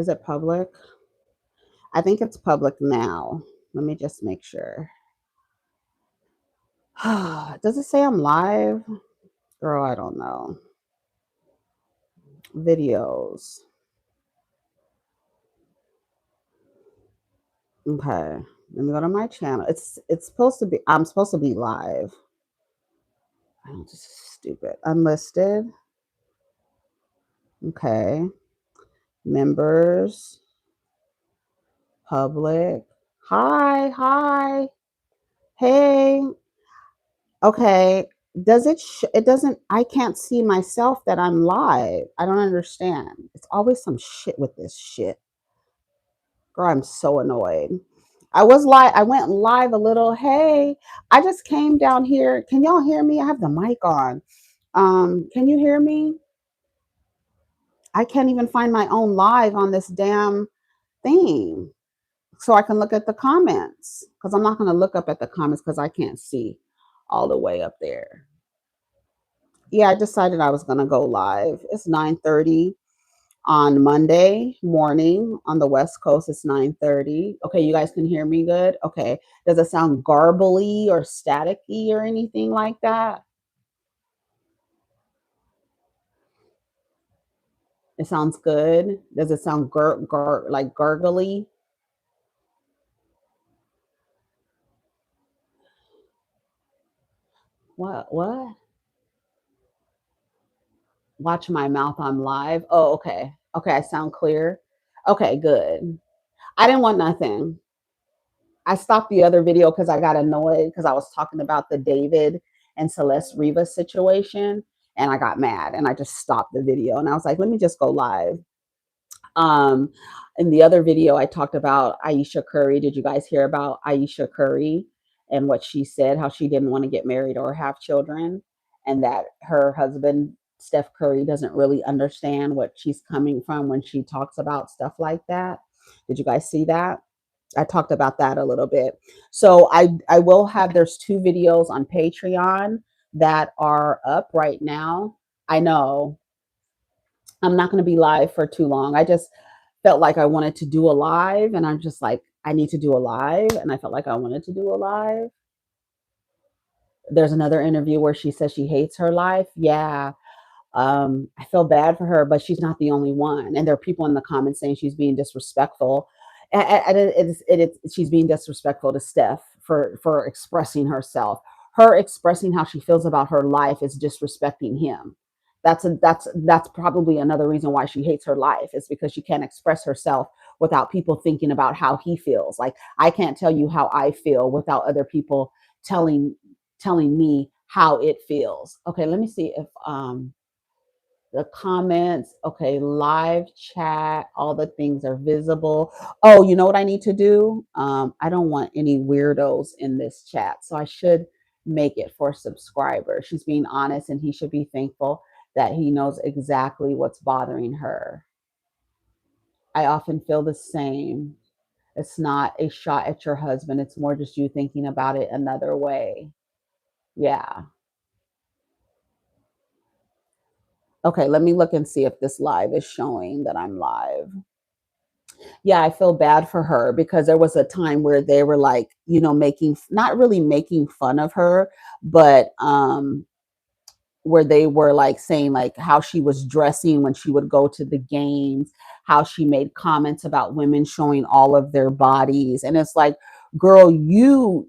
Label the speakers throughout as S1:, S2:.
S1: Is it public? I think it's public now. Let me just make sure. Does it say I'm live? Girl, I don't know. Videos. Okay. Let me go to my channel. It's supposed to be, I'm supposed to be live. I'm just stupid. Unlisted. Okay. Members. Public. Hi. Hey. Okay. Does it it doesn't, I can't see myself that I'm live. I don't understand. It's always some shit with this shit. Girl, I'm so annoyed. I was live. I went live a little. Hey, I just came down here. Can y'all hear me? I have the mic on. Can you hear me? I can't even find my own live on this damn thing so I can look at the comments because I'm not going to look up at the comments because I can't see all the way up there. Yeah, I decided I was going to go live. It's 9:30 on Monday morning on the West Coast. It's 9:30. Okay, you guys can hear me good? Okay. Does it sound garbly or staticky or anything like that? It sounds good. Does it sound like gurgly? What? Watch my mouth. I'm live. Oh, okay. Okay, I sound clear. Okay, good. I didn't want nothing. I stopped the other video because I got annoyed because I was talking about the David and Celeste Rivas situation, and I got mad and I just stopped the video and I was like, let me just go live. Um, in the other video, I talked about Ayesha Curry. Did you guys hear about Ayesha Curry and what she said? How she didn't want to get married or have children, and that her husband Steph Curry doesn't really understand what she's coming from when she talks about stuff like that. Did you guys see that? I talked about that a little bit. So I will have, there's two videos on Patreon that are up right now. I know I'm not going to be live for too long. I just felt like I wanted to do a live and I'm just like, I need to do a live. And I felt like I wanted to do a live. There's another interview where she says she hates her life. Yeah. I feel bad for her, but she's not the only one. And there are people in the comments saying she's being disrespectful. And she's being disrespectful to Steph for expressing herself. Her expressing how she feels about her life is disrespecting him. That's probably another reason why she hates her life, is because she can't express herself without people thinking about how he feels. Like, I can't tell you how I feel without other people telling telling me how it feels. Okay, let me see if the comments, okay, live chat, all the things are visible. Oh, you know what I need to do? I don't want any weirdos in this chat, so I should make it for subscribers. She's being honest and he should be thankful that he knows exactly what's bothering her. I often feel the same. It's not a shot at your husband, it's more just you thinking about it another way. Yeah. Okay, let me look and see if this live is showing that I'm live. Yeah, I feel bad for her because there was a time where they were like, making, not really making fun of her, but where they were like saying like how she was dressing when she would go to the games, how she made comments about women showing all of their bodies. And it's like, girl, you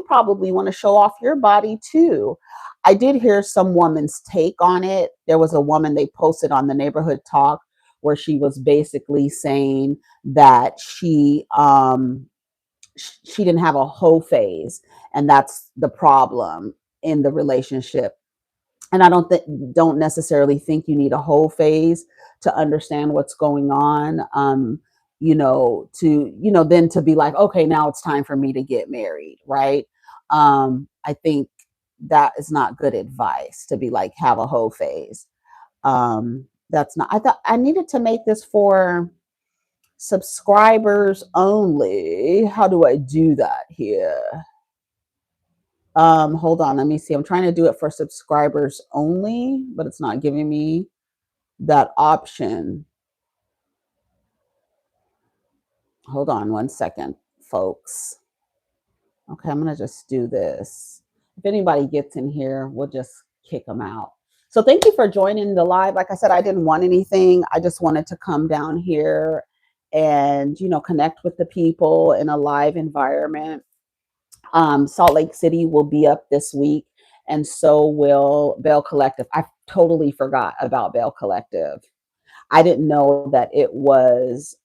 S1: probably want to show off your body too. I did hear some woman's take on it. There was a woman they posted on the neighborhood talk where she was basically saying that she didn't have a hoe phase, and that's the problem in the relationship. And I don't necessarily think you need a whole phase to understand what's going on. Then to be like, okay, now it's time for me to get married, right? I think that is not good advice to be like, have a whole phase. That's not, I thought I needed to make this for subscribers only. How do I do that here? Hold on, let me see. I'm trying to do it for subscribers only, but it's not giving me that option. Hold on one second, folks. Okay, I'm gonna just do this. If anybody gets in here, we'll just kick them out. So thank you for joining the live. Like I said, I didn't want anything. I just wanted to come down here and connect with the people in a live environment. Salt Lake City will be up this week, and so will Bell Collective. I totally forgot about Bell Collective. I didn't know that it was.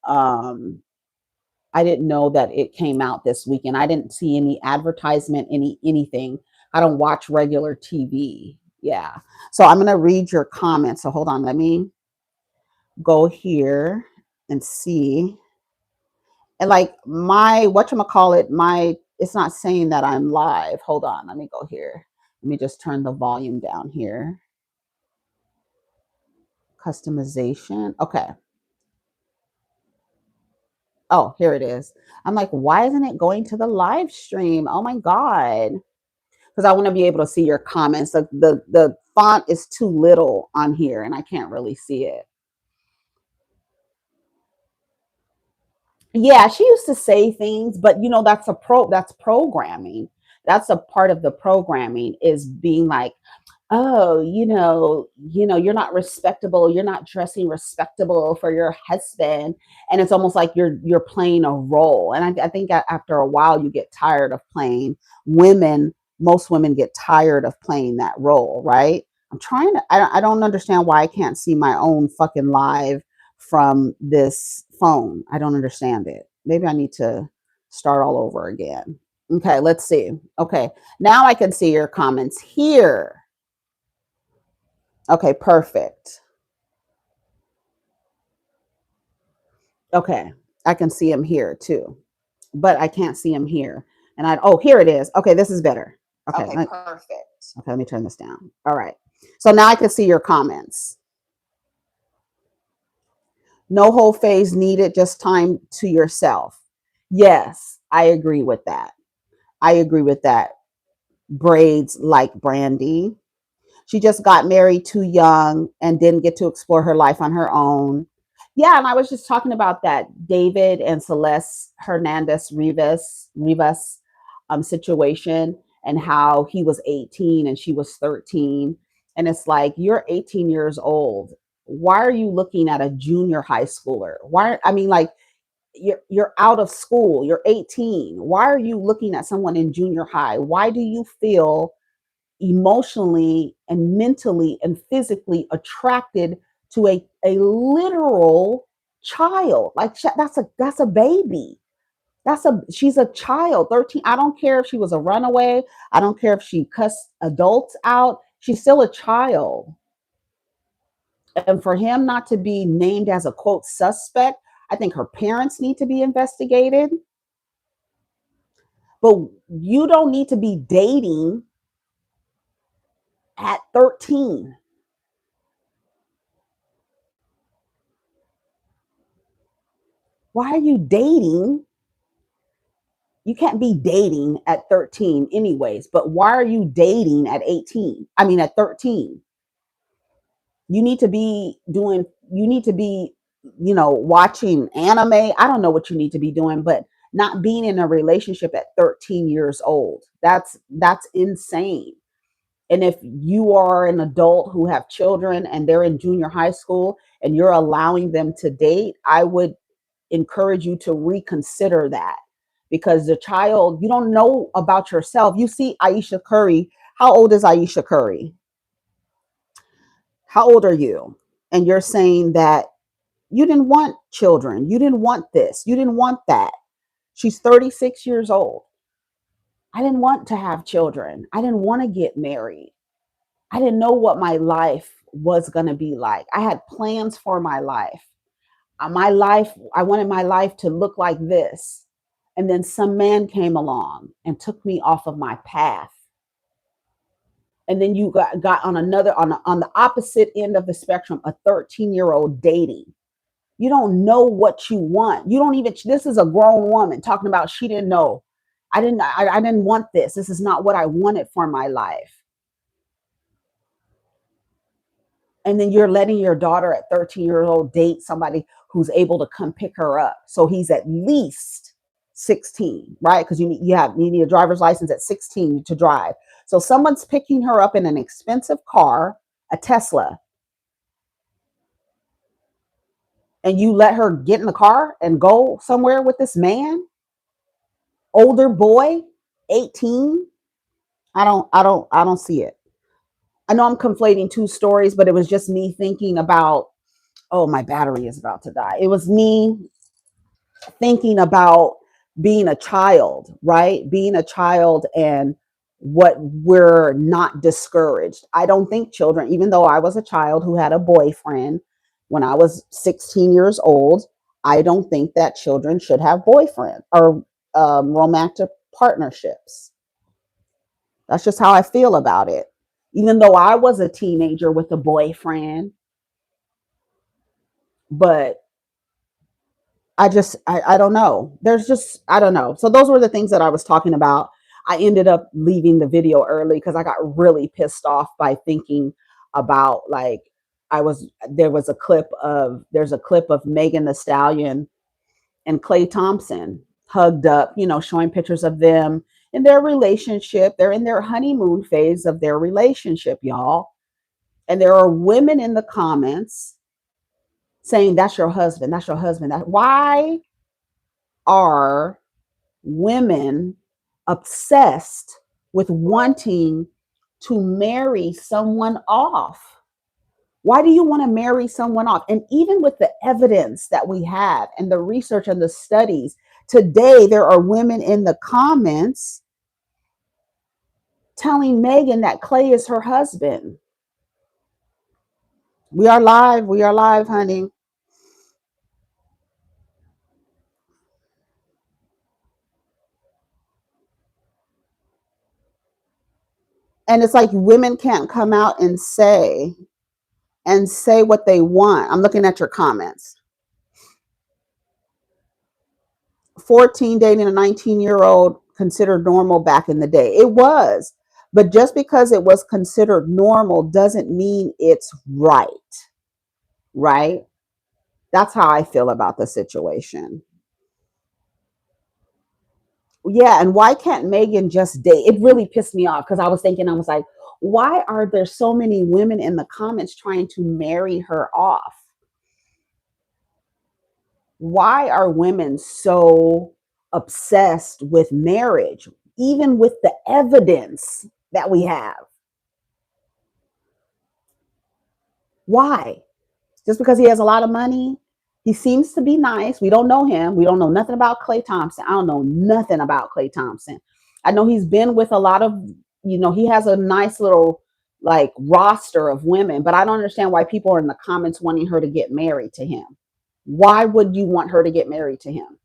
S1: I didn't know that it came out this weekend. I didn't see any advertisement, anything. I don't watch regular TV. Yeah. So I'm gonna read your comments. So hold on, let me go here and see. And like my whatchamacallit, my it's not saying that I'm live. Hold on, let me go here. Let me just turn the volume down here. Customization. Okay. Oh, here it is. I'm like, why isn't it going to the live stream? Oh my God. Because I want to be able to see your comments. The font is too little on here and I can't really see it. Yeah, she used to say things, but that's programming. That's a part of the programming is being like, oh, you're not respectable, you're not dressing respectable for your husband. And it's almost like you're playing a role. And I think after a while you get tired of playing women. Most women get tired of playing that role, right? I don't understand why I can't see my own fucking live from this phone. I don't understand it. Maybe I need to start all over again. Okay, let's see. Okay, now I can see your comments here. Okay, perfect. Okay, I can see him here too, but I can't see him here. Here it is. Okay, this is better. Okay, perfect. Okay, let me turn this down. All right. So now I can see your comments. No whole phase needed, just time to yourself. Yes, I agree with that. I agree with that. Braids like Brandy. She just got married too young and didn't get to explore her life on her own. Yeah, and I was just talking about that David and Celeste Hernandez Rivas situation and how he was 18 and she was 13. And it's like, you're 18 years old. Why are you looking at a junior high schooler? Why? I mean, like, you're out of school. You're 18. Why are you looking at someone in junior high? Why do you feel emotionally and mentally and physically attracted to a literal child? Like, that's a baby. She's a child, 13. I don't care if she was a runaway. I don't care if she cussed adults out. She's still a child. And for him not to be named as a quote suspect, I think her parents need to be investigated. But you don't need to be dating at 13. Why are you dating? You can't be dating at 13 anyways, but why are you dating at 18? I mean, at 13. You need to be doing, you need to be, watching anime. I don't know what you need to be doing, but not being in a relationship at 13 years old. That's insane. And if you are an adult who have children and they're in junior high school and you're allowing them to date, I would encourage you to reconsider that, because the child, you don't know about yourself. You see Ayesha Curry. How old is Ayesha Curry? How old are you? And you're saying that you didn't want children. You didn't want this. You didn't want that. She's 36 years old. I didn't want to have children. I didn't want to get married. I didn't know what my life was going to be like. I had plans for my life. I wanted my life to look like this. And then some man came along and took me off of my path. And then you got on the opposite end of the spectrum, a 13-year-old dating. You don't know what you want. You don't even, this is a grown woman talking about she didn't know. I didn't want this. This is not what I wanted for my life. And then you're letting your daughter at 13 years old date somebody who's able to come pick her up. So he's at least 16, right? Because you need a driver's license at 16 to drive. So someone's picking her up in an expensive car, a Tesla, and you let her get in the car and go somewhere with this man, older boy, 18. I don't see it. I know I'm conflating two stories, but it was just me thinking about, oh, my battery is about to die. It was me thinking about being a child, right? Being a child and what we're not discouraged. I don't think children, even though I was a child who had a boyfriend when I was 16 years old, I don't think that children should have boyfriends or romantic partnerships. That's just how I feel about it. Even though I was a teenager with a boyfriend, but I don't know. There's just, I don't know. So those were the things that I was talking about. I ended up leaving the video early because I got really pissed off by thinking about, like, there's a clip of Megan Thee Stallion and Clay Thompson hugged up, showing pictures of them in their relationship. They're in their honeymoon phase of their relationship, y'all. And there are women in the comments saying, that's your husband, that's your husband. Why are women obsessed with wanting to marry someone off? Why do you want to marry someone off? And even with the evidence that we have and the research and the studies, today there are women in the comments telling Megan that Clay is her husband. We are live, honey. And it's like women can't come out and say what they want. I'm looking at your comments. 14 dating a 19-year-old considered normal back in the day. It was. But just because it was considered normal doesn't mean it's right. Right? That's how I feel about the situation. Yeah, and why can't Megan just date? It really pissed me off because I was like, why are there so many women in the comments trying to marry her off? Why are women so obsessed with marriage, even with the evidence that we have? Why? Just because he has a lot of money? He seems to be nice. We don't know him. We don't know nothing about Clay Thompson. I don't know nothing about Clay Thompson. I know he's been with a lot of, he has a nice little like roster of women, but I don't understand why people are in the comments wanting her to get married to him. Why would you want her to get married to him?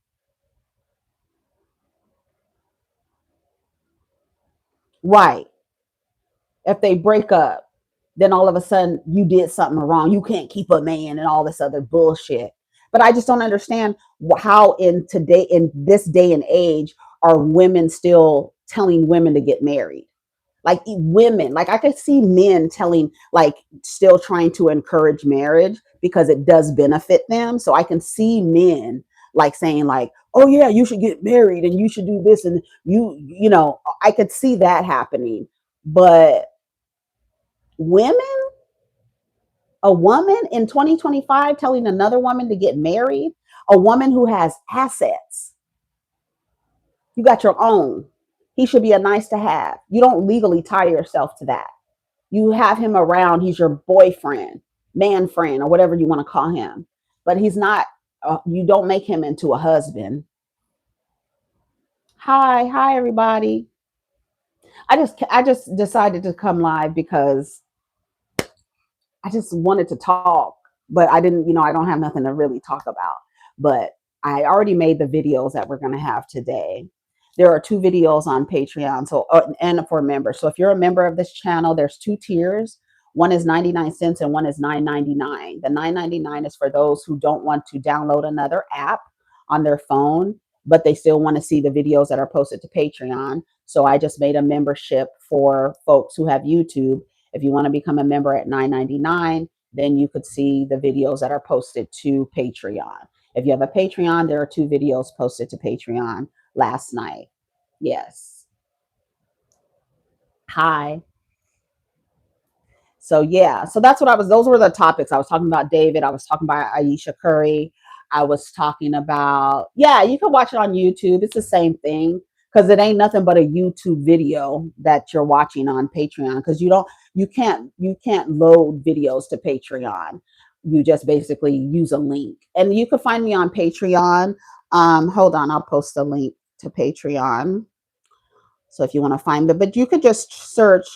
S1: Right. If they break up, then all of a sudden you did something wrong. You can't keep a man and all this other bullshit. But I just don't understand how in this day and age, are women still telling women to get married? Like women, like I could see men telling, like still trying to encourage marriage because it does benefit them. So I can see men like saying like, oh yeah, you should get married and you should do this. And I could see that happening. But women, a woman in 2025 telling another woman to get married, a woman who has assets, you got your own. He should be a nice to have. You don't legally tie yourself to that. You have him around. He's your boyfriend, man friend, or whatever you want to call him. But he's not, you don't make him into a husband. Hi, everybody. I just decided to come live because I just wanted to talk, but I didn't, I don't have nothing to really talk about. But I already made the videos that we're going to have today. There are 2 videos on Patreon, so and for members. So if you're a member of this channel, there's 2 tiers. One is 99 cents and one is $9.99. The $9.99 is for those who don't want to download another app on their phone, but they still want to see the videos that are posted to Patreon. So I just made a membership for folks who have YouTube. If you want to become a member at $9.99, then you could see the videos that are posted to Patreon. If you have a Patreon, there are 2 videos posted to Patreon last night. Yes. Hi. So yeah, so that's what I was. Those were the topics I was talking about. David. I was talking about Ayesha Curry. I was talking about, yeah. You can watch it on YouTube. It's the same thing because it ain't nothing but a YouTube video that you're watching on Patreon. Because you can't load videos to Patreon. You just basically use a link, and you can find me on Patreon. Hold on, I'll post a link to Patreon. So if you want to find it, but you could just search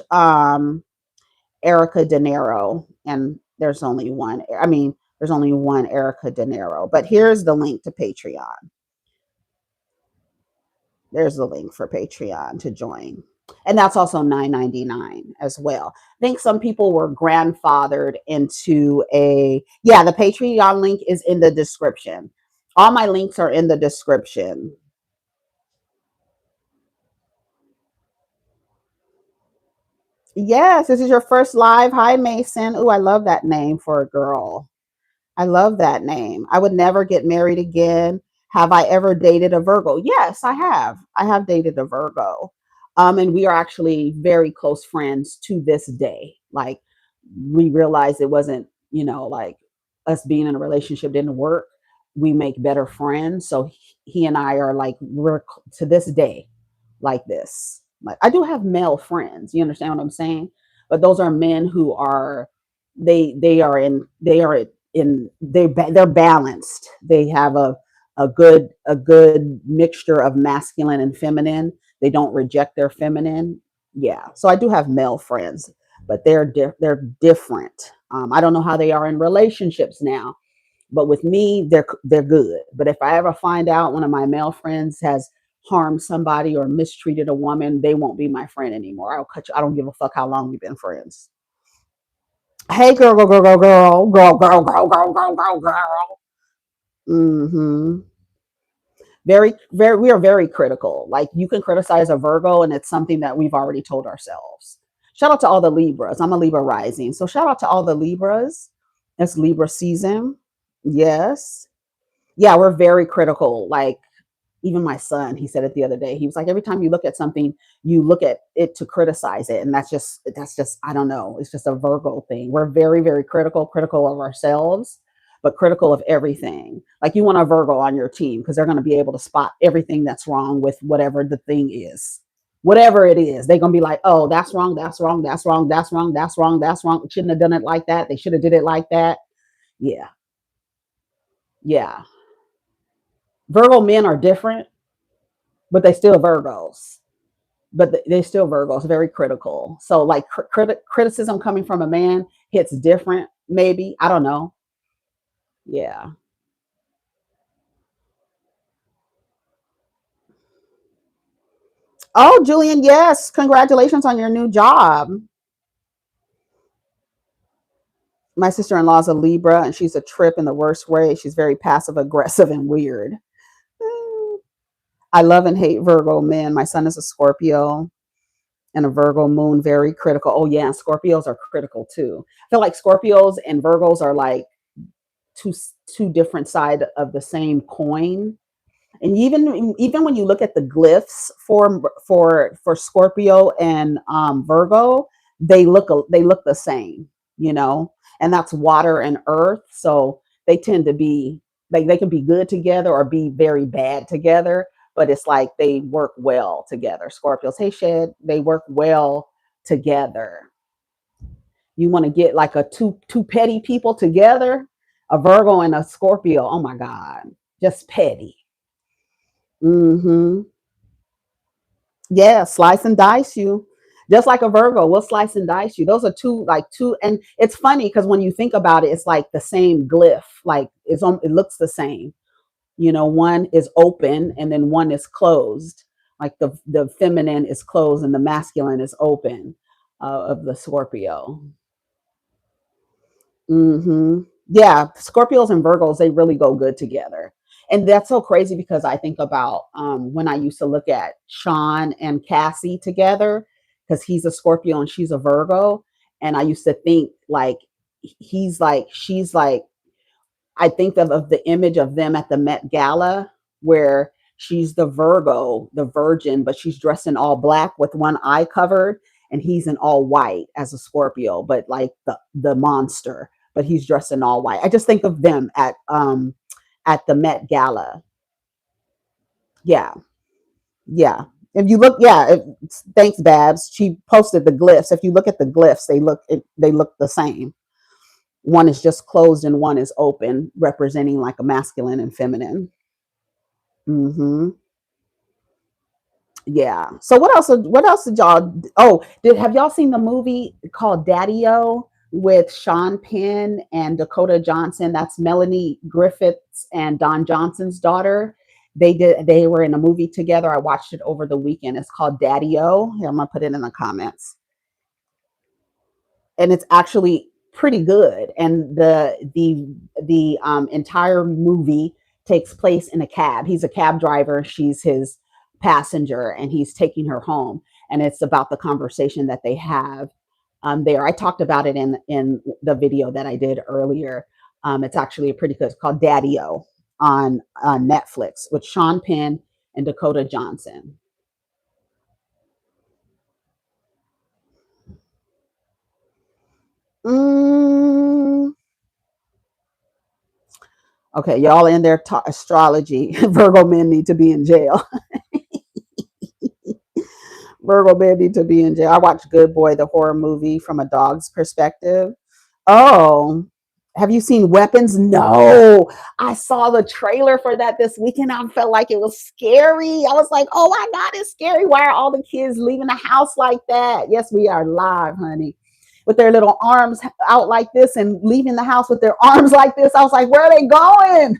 S1: Erica Dinero, and there's only one. I mean, there's only one Erica Dinero. But here's the link to Patreon. There's the link for Patreon to join. And that's also $9.99 as well. I think some people were grandfathered into yeah, the Patreon link is in the description. All my links are in the description. Yes, this is your first live. Hi, Mason. Ooh, I love that name for a girl. I love that name. I would never get married again. Have I ever dated a Virgo? Yes, I have. I have dated a Virgo. And we are actually very close friends to this day. Like, we realized it wasn't, like, us being in a relationship didn't work. We make better friends. So he and I are like, we're to this day like this. Like, I do have male friends. You understand what I'm saying? But those are men who are, they're balanced. They have a good mixture of masculine and feminine. They don't reject their feminine. Yeah. So I do have male friends, but they're different. I don't know how they are in relationships now, but with me, they're good. But if I ever find out one of my male friends has harmed somebody or mistreated a woman, they won't be my friend anymore. I'll cut you. I don't give a fuck how long we've been friends. Hey, girl, girl, girl, girl, girl, girl, girl, girl, girl, girl, girl, girl. Mm-hmm. Very, very, we are very critical. Like, you can criticize a Virgo, and it's something that we've already told ourselves. Shout out to all the Libras. I'm a Libra rising. So shout out to all the Libras. It's Libra season. Yes. Yeah, we're very critical. Like, even my son, he said it the other day. He was like, every time you look at something, you look at it to criticize it. And that's just, I don't know. It's just a Virgo thing. We're very, very critical of ourselves, but critical of everything. Like, you want a Virgo on your team because they're going to be able to spot everything that's wrong with whatever the thing is. Whatever it is, they're gonna be like, oh, that's wrong, that's wrong, that's wrong, that's wrong, that's wrong, that's wrong. Shouldn't have done it like that. They should have did it like that. Yeah, yeah. Virgo men are different, but they still Virgos. But they still Virgos, very critical. So, like, criticism coming from a man hits different. Maybe, I don't know. Yeah. Oh, Julian, yes, congratulations on your new job. My sister-in-law is a Libra, and she's a trip in the worst way. She's very passive aggressive and weird. I love and hate Virgo men. My son is a Scorpio and a Virgo moon, very critical. Oh yeah, Scorpios are critical too. I feel like Scorpios and Virgos are like two two different side of the same coin. And even when you look at the glyphs for Scorpio and Virgo, they look the same, you know, and that's water and earth. So they tend to be like, they can be good together or be very bad together, but it's like they work well together. Scorpios, hey Shed, they work well together. You want to get like a two petty people together, a Virgo and a Scorpio. Oh my God, just petty. Mm-hmm. Yeah, slice and dice you. Just like a Virgo, we'll slice and dice you. Those are two, and it's funny because when you think about it, it's like the same glyph. Like, it looks the same. One is open and then one is closed. Like, the feminine is closed and the masculine is open, of the Scorpio. Hmm. Yeah, Scorpios and Virgos, they really go good together. And that's so crazy because I think about, when I used to look at Sean and Cassie together, because he's a Scorpio and she's a Virgo. And I used to think like he's like, she's like, I think of the image of them at the Met Gala where she's the Virgo, the virgin, but she's dressed in all black with one eye covered, and he's in all white as a Scorpio, but like the monster, but he's dressed in all white. I just think of them at the Met Gala. Yeah, yeah. If you look, yeah. Thanks, Babs. She posted the glyphs. If you look at the glyphs, they look the same. One is just closed and one is open, representing like a masculine and feminine. Hmm. Yeah. So what else? What else did y'all? Oh, did have y'all seen the movie called Daddy-O with Sean Penn and Dakota Johnson? That's Melanie Griffiths and Don Johnson's daughter. They did. They were in a movie together. I watched it over the weekend. It's called Daddy-O. Here, I'm gonna put it in the comments. And it's actually pretty good. And the entire movie takes place in a cab. He's a cab driver. She's his passenger, and he's taking her home. And it's about the conversation that they have there. I talked about it in the video that I did earlier. It's actually a pretty good. It's called Daddy-O on Netflix with Sean Penn and Dakota Johnson. Mm, okay, y'all in there astrology. Virgo men need to be in jail. Virgo men need to be in jail. I watched Good Boy, the horror movie from a dog's perspective. Oh, have you seen Weapons? No, I saw the trailer for that this weekend. I felt like it was scary. I was like, oh my God, it's scary. Why are all the kids leaving the house like that? Yes, we are live, honey. With their little arms out like this and leaving the house with their arms like this. I was like, where are they going?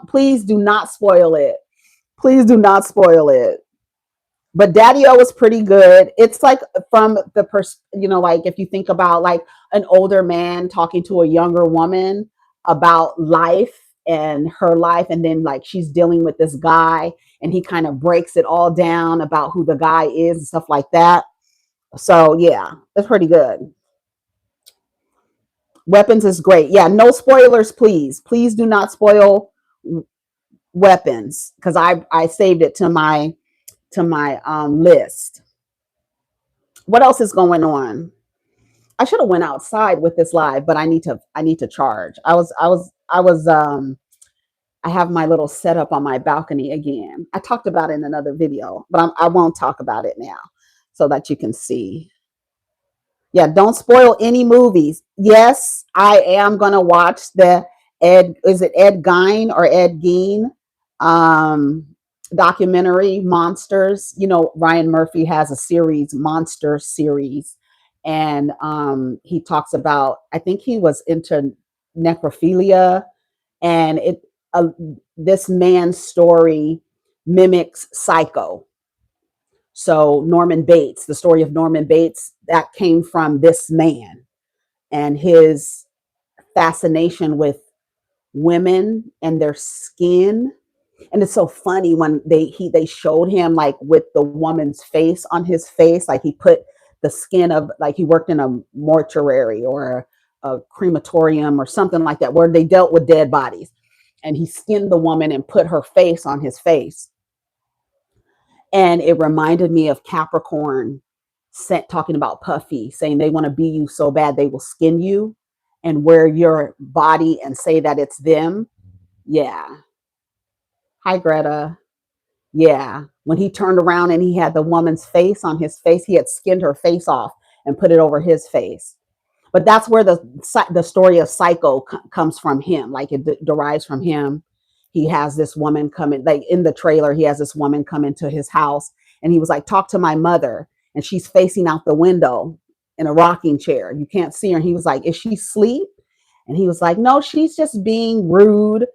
S1: Please do not spoil it. Please do not spoil it. But Daddy-O was pretty good. It's like from the like if you think about like an older man talking to a younger woman about life and her life, and then like she's dealing with this guy, and he kind of breaks it all down about who the guy is and stuff like that. So yeah, it's pretty good. Weapons is great. Yeah, no spoilers, please. Please do not spoil Weapons because I saved it to my list. What else is going on? I should have went outside with this live, but I need to charge. I have my little setup on my balcony again. I talked about it in another video, but I won't talk about it now so that you can see. Yeah, don't spoil any movies. Yes, I am gonna watch the is it Ed Gein or Ed Gein um documentary Monsters. You know, Ryan Murphy has a series, Monster series, and he talks about, I think he was into necrophilia, and uh, this man's story mimics Psycho. So Norman Bates, the story of Norman Bates, that came from this man and his fascination with women and their skin. And it's so funny when they showed him like with the woman's face on his face, like he put the skin of, like he worked in a mortuary or a crematorium or something like that where they dealt with dead bodies, and he skinned the woman and put her face on his face. And it reminded me of Capricorn talking about Puffy, saying they want to be you so bad they will skin you and wear your body and say that it's them. Yeah. Hi, Greta. Yeah. When he turned around and he had the woman's face on his face, he had skinned her face off and put it over his face. But that's where the story of Psycho comes from him. Like it derives from him. He has this woman come in, like in the trailer, he has this woman come into his house, and he was like, talk to my mother. And she's facing out the window in a rocking chair. You can't see her. And he was like, is she asleep? And he was like, no, she's just being rude.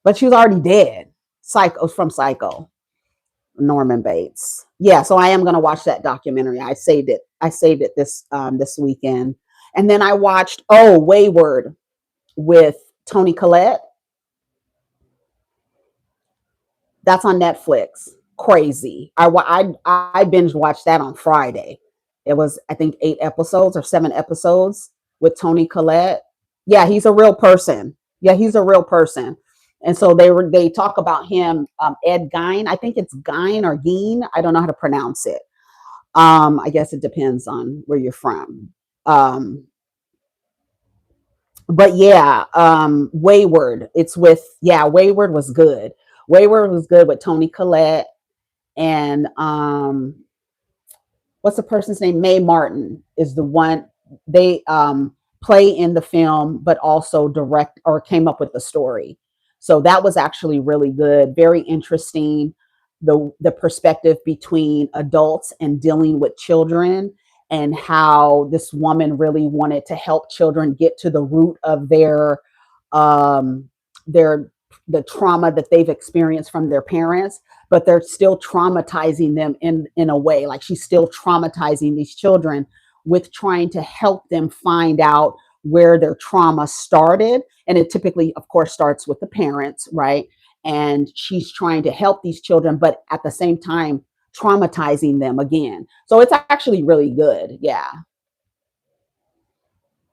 S1: But she was already dead. Psycho, from Psycho. Norman Bates. Yeah, so I am gonna watch that documentary. I saved it. I saved it this weekend. And then I watched Wayward with Tony Collette. That's on Netflix. Crazy. I binge watched that on Friday. It was, I think, 8 episodes or 7 episodes with Tony Collette. Yeah, he's a real person. Yeah, he's a real person. And so they talk about him, Ed Gein. I think it's Gein or Gein. I don't know how to pronounce it. I guess it depends on where you're from. Um, but yeah, Wayward. It's with, yeah, Wayward was good. Wayward was good with Tony Collette and what's the person's name? Mae Martin is the one they play in the film, but also direct or came up with the story. So that was actually really good, very interesting. The perspective between adults and dealing with children, and how this woman really wanted to help children get to the root of um, their the trauma that they've experienced from their parents, but they're still traumatizing them in a way. Like she's still traumatizing these children with trying to help them find out where their trauma started. And it typically, of course, starts with the parents, right? And she's trying to help these children, but at the same time traumatizing them again. So it's actually really good. Yeah.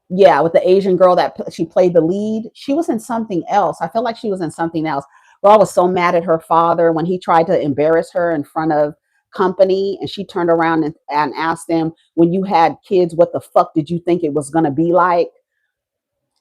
S1: Yeah, with the Asian girl that she played the lead. She was in something else. I feel like she was in something else. Well, I was so mad at her father when he tried to embarrass her in front of company, and she turned around and asked them, when you had kids, what the fuck did you think it was going to be like?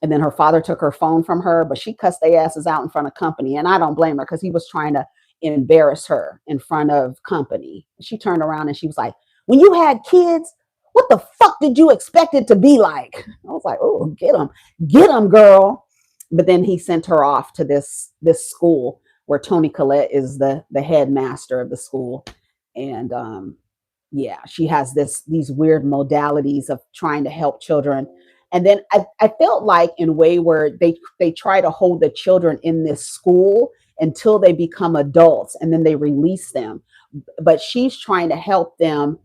S1: And then her father took her phone from her, but she cussed their asses out in front of company. And I don't blame her, because he was trying to embarrass her in front of company. She turned around and she was like, when you had kids, what the fuck did you expect it to be like? I was like, oh, get him, girl. But then he sent her off to this school where Tony Collette is the headmaster of the school. And yeah, she has these weird modalities of trying to help children. And then I felt like in Wayward, they try to hold the children in this school until they become adults, and then they release them. But she's trying to help them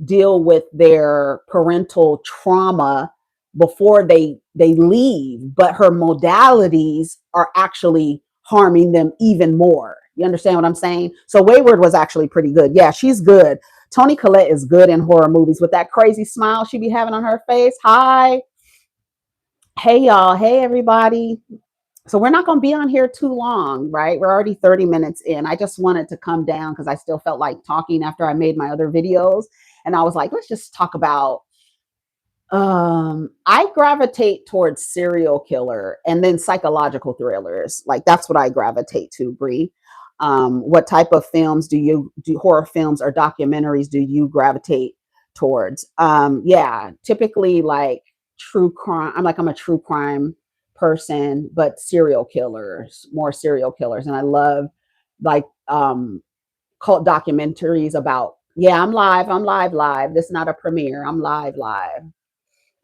S1: deal with their parental trauma before they leave, but her modalities are actually harming them even more. You understand what I'm saying? So Wayward was actually pretty good. Yeah, she's good. Toni Collette is good in horror movies with that crazy smile she be having on her face. Hi. Hey y'all. Hey everybody. So we're not going to be on here too long, right? We're already 30 minutes in. I just wanted to come down because I still felt like talking after I made my other videos. And I was like, let's just talk about, I gravitate towards serial killer and then psychological thrillers. Like that's what I gravitate to, Bree. What type of films do horror films or documentaries do you gravitate towards? Yeah, typically like true crime. I'm a true crime person, but more serial killers. And I love like cult documentaries about, yeah, I'm live. This is not a premiere. I'm live.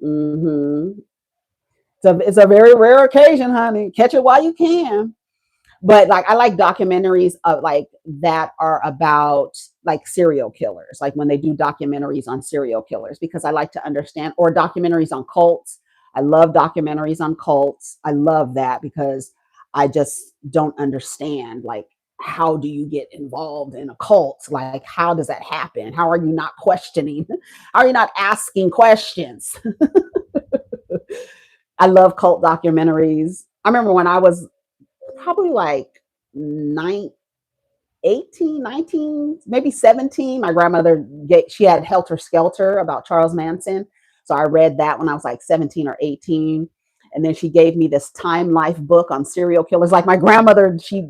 S1: Mm-hmm. It's a very rare occasion, honey. Catch it while you can. But like I like documentaries of like that are about like serial killers, like when they do documentaries on serial killers, because I like to understand, or documentaries on cults. I love documentaries on cults. I love that because I just don't understand, like, how do you get involved in a cult? Like, how does that happen? How are you not questioning? How are you not asking questions? I love cult documentaries. I remember when I was probably like 9, 18, 19, maybe 17. My grandmother, she had Helter Skelter about Charles Manson. So I read that when I was like 17 or 18. And then she gave me this Time Life book on serial killers. Like my grandmother, she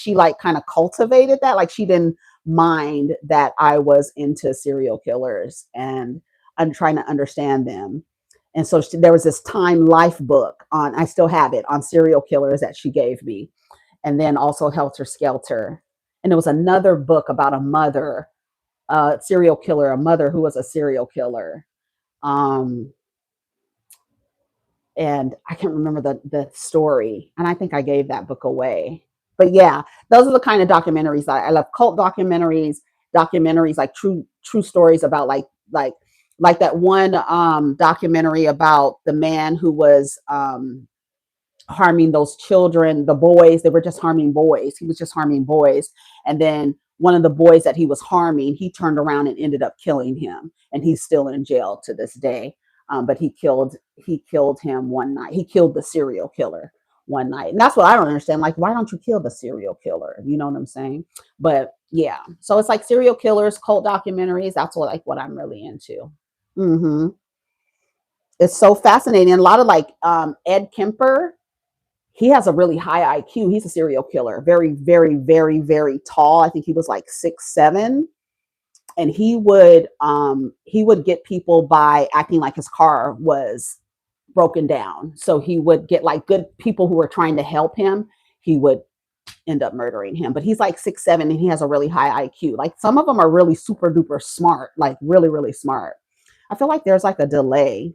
S1: like kind of cultivated that. Like she didn't mind that I was into serial killers and I'm trying to understand them. And so there was this Time Life book I still have it, on serial killers that she gave me. And then also Helter Skelter. And there was another book about a mother, serial killer, a mother who was a serial killer. Um, and I can't remember the story. And I think I gave that book away. But yeah, those are the kind of documentaries I love. Cult documentaries like true stories about like that one documentary about the man who was harming those children, the boys. They were just harming boys. He was just harming boys. And then one of the boys that he was harming, he turned around and ended up killing him, and he's still in jail to this day. But he killed him one night. He killed the serial killer one night, and that's what I don't understand. Like, why don't you kill the serial killer? You know what I'm saying? But yeah, so it's like serial killers, cult documentaries. That's what I'm really into. Hmm. It's so fascinating. And a lot of like Ed Kemper, he has a really high IQ. He's a serial killer, very, very, very, very tall. I think he was like 6'7", and he would get people by acting like his car was broken down. So he would get like good people who were trying to help him. He would end up murdering him. But he's like 6'7", and he has a really high IQ. Like some of them are really super duper smart, like really, really smart. I feel like there's like a delay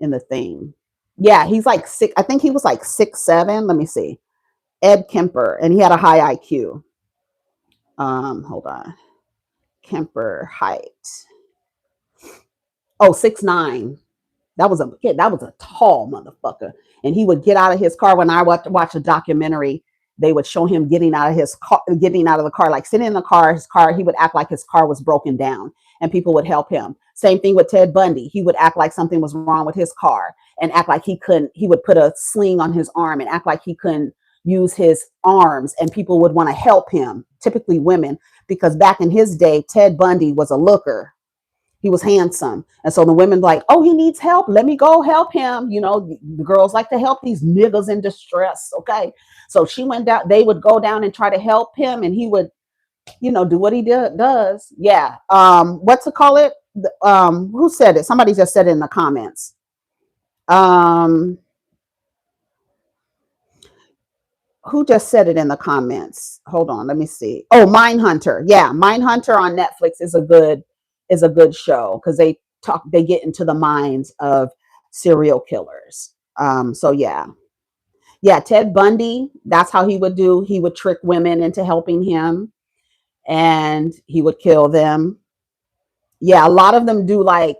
S1: in the thing. Yeah, he's like six. I think he was like 6'7". Let me see. Ed Kemper, and he had a high IQ. Hold on. Kemper height. Oh, 6'9". That was a kid. That was a tall motherfucker. And he would get out of his car. When I watch a documentary, they would show him getting out of his car, getting out of the car, like sitting in the car. His car. He would act like his car was broken down, and people would help him. Same thing with Ted Bundy. He would act like something was wrong with his car, and act like he couldn't. He would put a sling on his arm and act like he couldn't use his arms, and people would want to help him. Typically women, because back in his day, Ted Bundy was a looker. He was handsome. And so the women like, oh, he needs help. Let me go help him. You know, the girls like to help these niggas in distress. Okay. So she went down, they would go down and try to help him, and he would, do what he does. Yeah. What's it call it? Who said it? Somebody just said it in the comments. Who just said it in the comments? Hold on, let me see. Oh, Mindhunter. Yeah, Mindhunter on Netflix is a good show, because they get into the minds of serial killers. So yeah, Ted Bundy. That's how he would do. He would trick women into helping him, and he would kill them. Yeah, a lot of them do, like,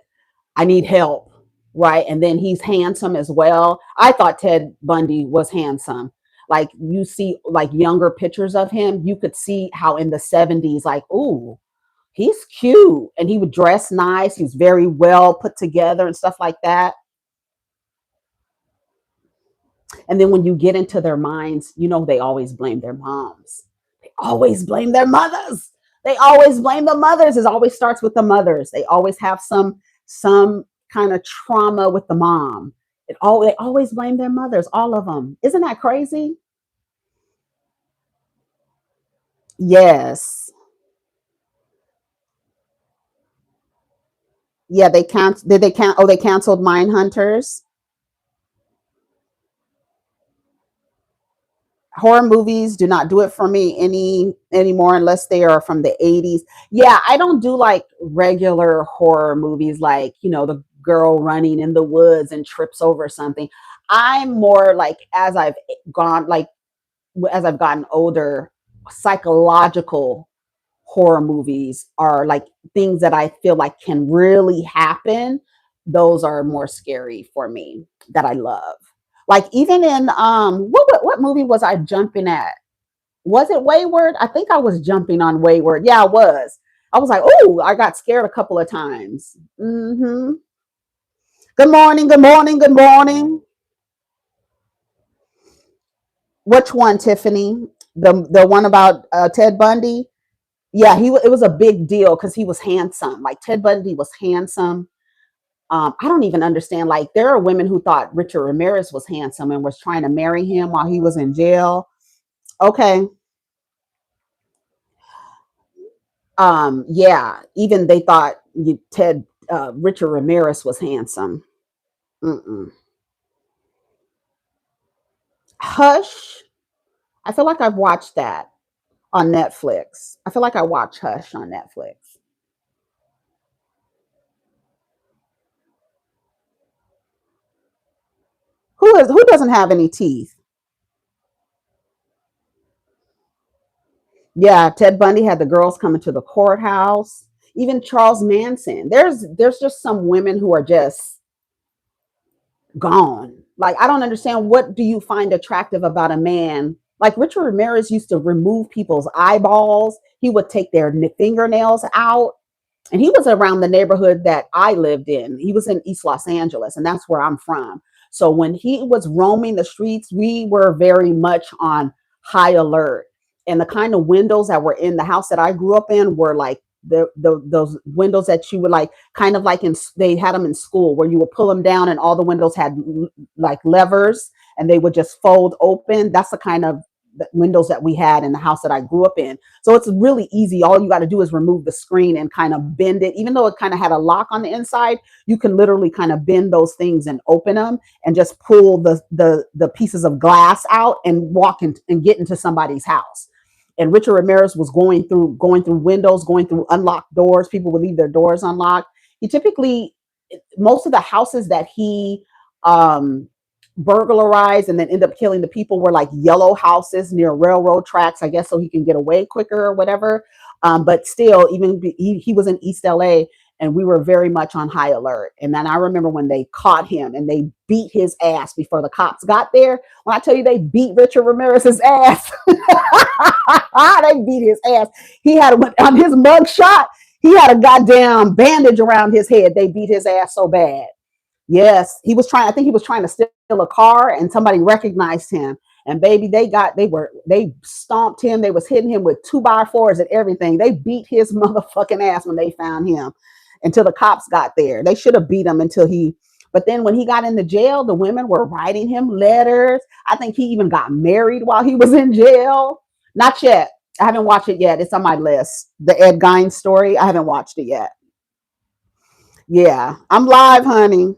S1: I need help, right? And then he's handsome as well. I thought Ted Bundy was handsome. Like, you see like younger pictures of him, you could see how in the 70s, like, ooh, he's cute, and he would dress nice. He's very well put together and stuff like that. And then when you get into their minds, they always blame their moms. They always blame their mothers. They always blame the mothers. It always starts with the mothers. They always have some kind of trauma with the mom. They always blame their mothers, all of them. Isn't that crazy? Yes. Yeah, they can't. Did they can Oh, they canceled Mine Hunters. Horror movies do not do it for me anymore, unless they are from the 80s. Yeah, I don't do like regular horror movies, like, the girl running in the woods and trips over something. I'm more like, as I've gotten older, psychological horror movies are like things that I feel like can really happen. Those are more scary for me, that I love. Like, even in what movie was I jumping at? Was it Wayward? I think I was jumping on Wayward. Yeah, I was. I was like, oh, I got scared a couple of times. Good morning, good morning, good morning. Which one, Tiffany? The one about Ted Bundy? Yeah, it was a big deal because he was handsome. Like, Ted Bundy was handsome. I don't even understand. Like, there are women who thought Richard Ramirez was handsome and was trying to marry him while he was in jail. Okay. Yeah, even they thought Richard Ramirez was handsome. Mm-mm. Hush. I feel like I've watched that on Netflix. I feel like I watched Hush on Netflix. Who doesn't have any teeth? Yeah, Ted Bundy had the girls coming to the courthouse. Even Charles Manson. There's just some women who are just gone. Like, I don't understand, what do you find attractive about a man Like Richard Ramirez used to remove people's eyeballs. He would take their fingernails out. And he was around the neighborhood that I lived in. He was in East Los Angeles, and that's where I'm from. So when he was roaming the streets, we were very much on high alert. And the kind of windows that were in the house that I grew up in were like those windows that you would like, kind of like in, they had them in school where you would pull them down and all the windows had like levers and they would just fold open. That's the kind of windows that we had in the house that I grew up in. So it's really easy. All you got to do is remove the screen and kind of bend it. Even though it kind of had a lock on the inside, you can literally kind of bend those things and open them and just pull the pieces of glass out and walk in and get into somebody's house. And Richard Ramirez was going through windows, going through unlocked doors. People would leave their doors unlocked. He typically, most of the houses that he burglarized and then end up killing the people were like yellow houses near railroad tracks, I guess, so he can get away quicker or whatever. But still, even he was in East LA and we were very much on high alert. And then I remember when they caught him and they beat his ass before the cops got there. When I tell you they beat Richard Ramirez's ass, they beat his ass. He had on his mug shot, he had a goddamn bandage around his head. They beat his ass so bad. Yes, he was trying. I think he was trying to steal a car, and somebody recognized him. And baby, they stomped him. They was hitting him with 2x4s and everything. They beat his motherfucking ass when they found him, until the cops got there. They should have beat him until he. But then when he got into jail, the women were writing him letters. I think he even got married while he was in jail. Not yet. I haven't watched it yet. It's on my list. The Ed Gein story. I haven't watched it yet. Yeah, I'm live, honey.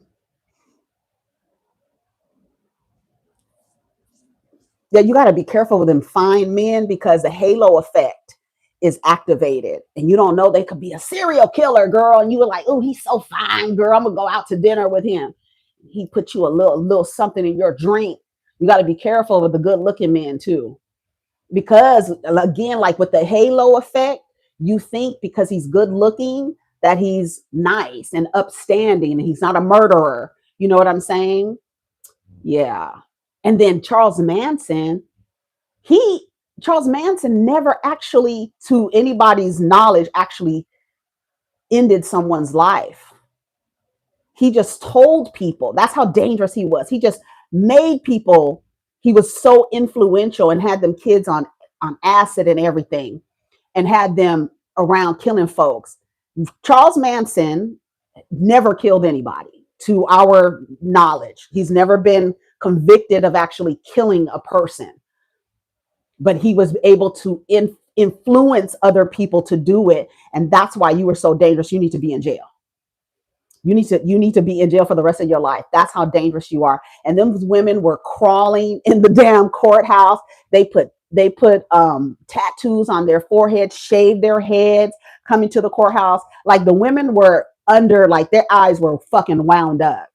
S1: Yeah, you got to be careful with them fine men because the halo effect is activated and you don't know they could be a serial killer, girl. And you were like, oh, he's so fine, girl. I'm gonna go out to dinner with him. He put you a little something in your drink. You got to be careful with the good looking men too. Because again, like with the halo effect, you think because he's good looking that he's nice and upstanding and he's not a murderer. You know what I'm saying? Yeah. And then he Charles Manson never actually, to anybody's knowledge, actually ended someone's life. He just told people. That's how dangerous he was. He just made people. He was so influential and had them kids on acid and everything and had them around killing folks. Charles Manson never killed anybody to our knowledge. He's never been convicted of actually killing a person, but he was able to influence other people to do it. And that's why you were so dangerous. You need to be in jail. You need to be in jail for the rest of your life. That's how dangerous you are. And those women were crawling in the damn courthouse. They put tattoos on their foreheads, shaved their heads, coming to the courthouse. Like the women were under, like their eyes were fucking wound up.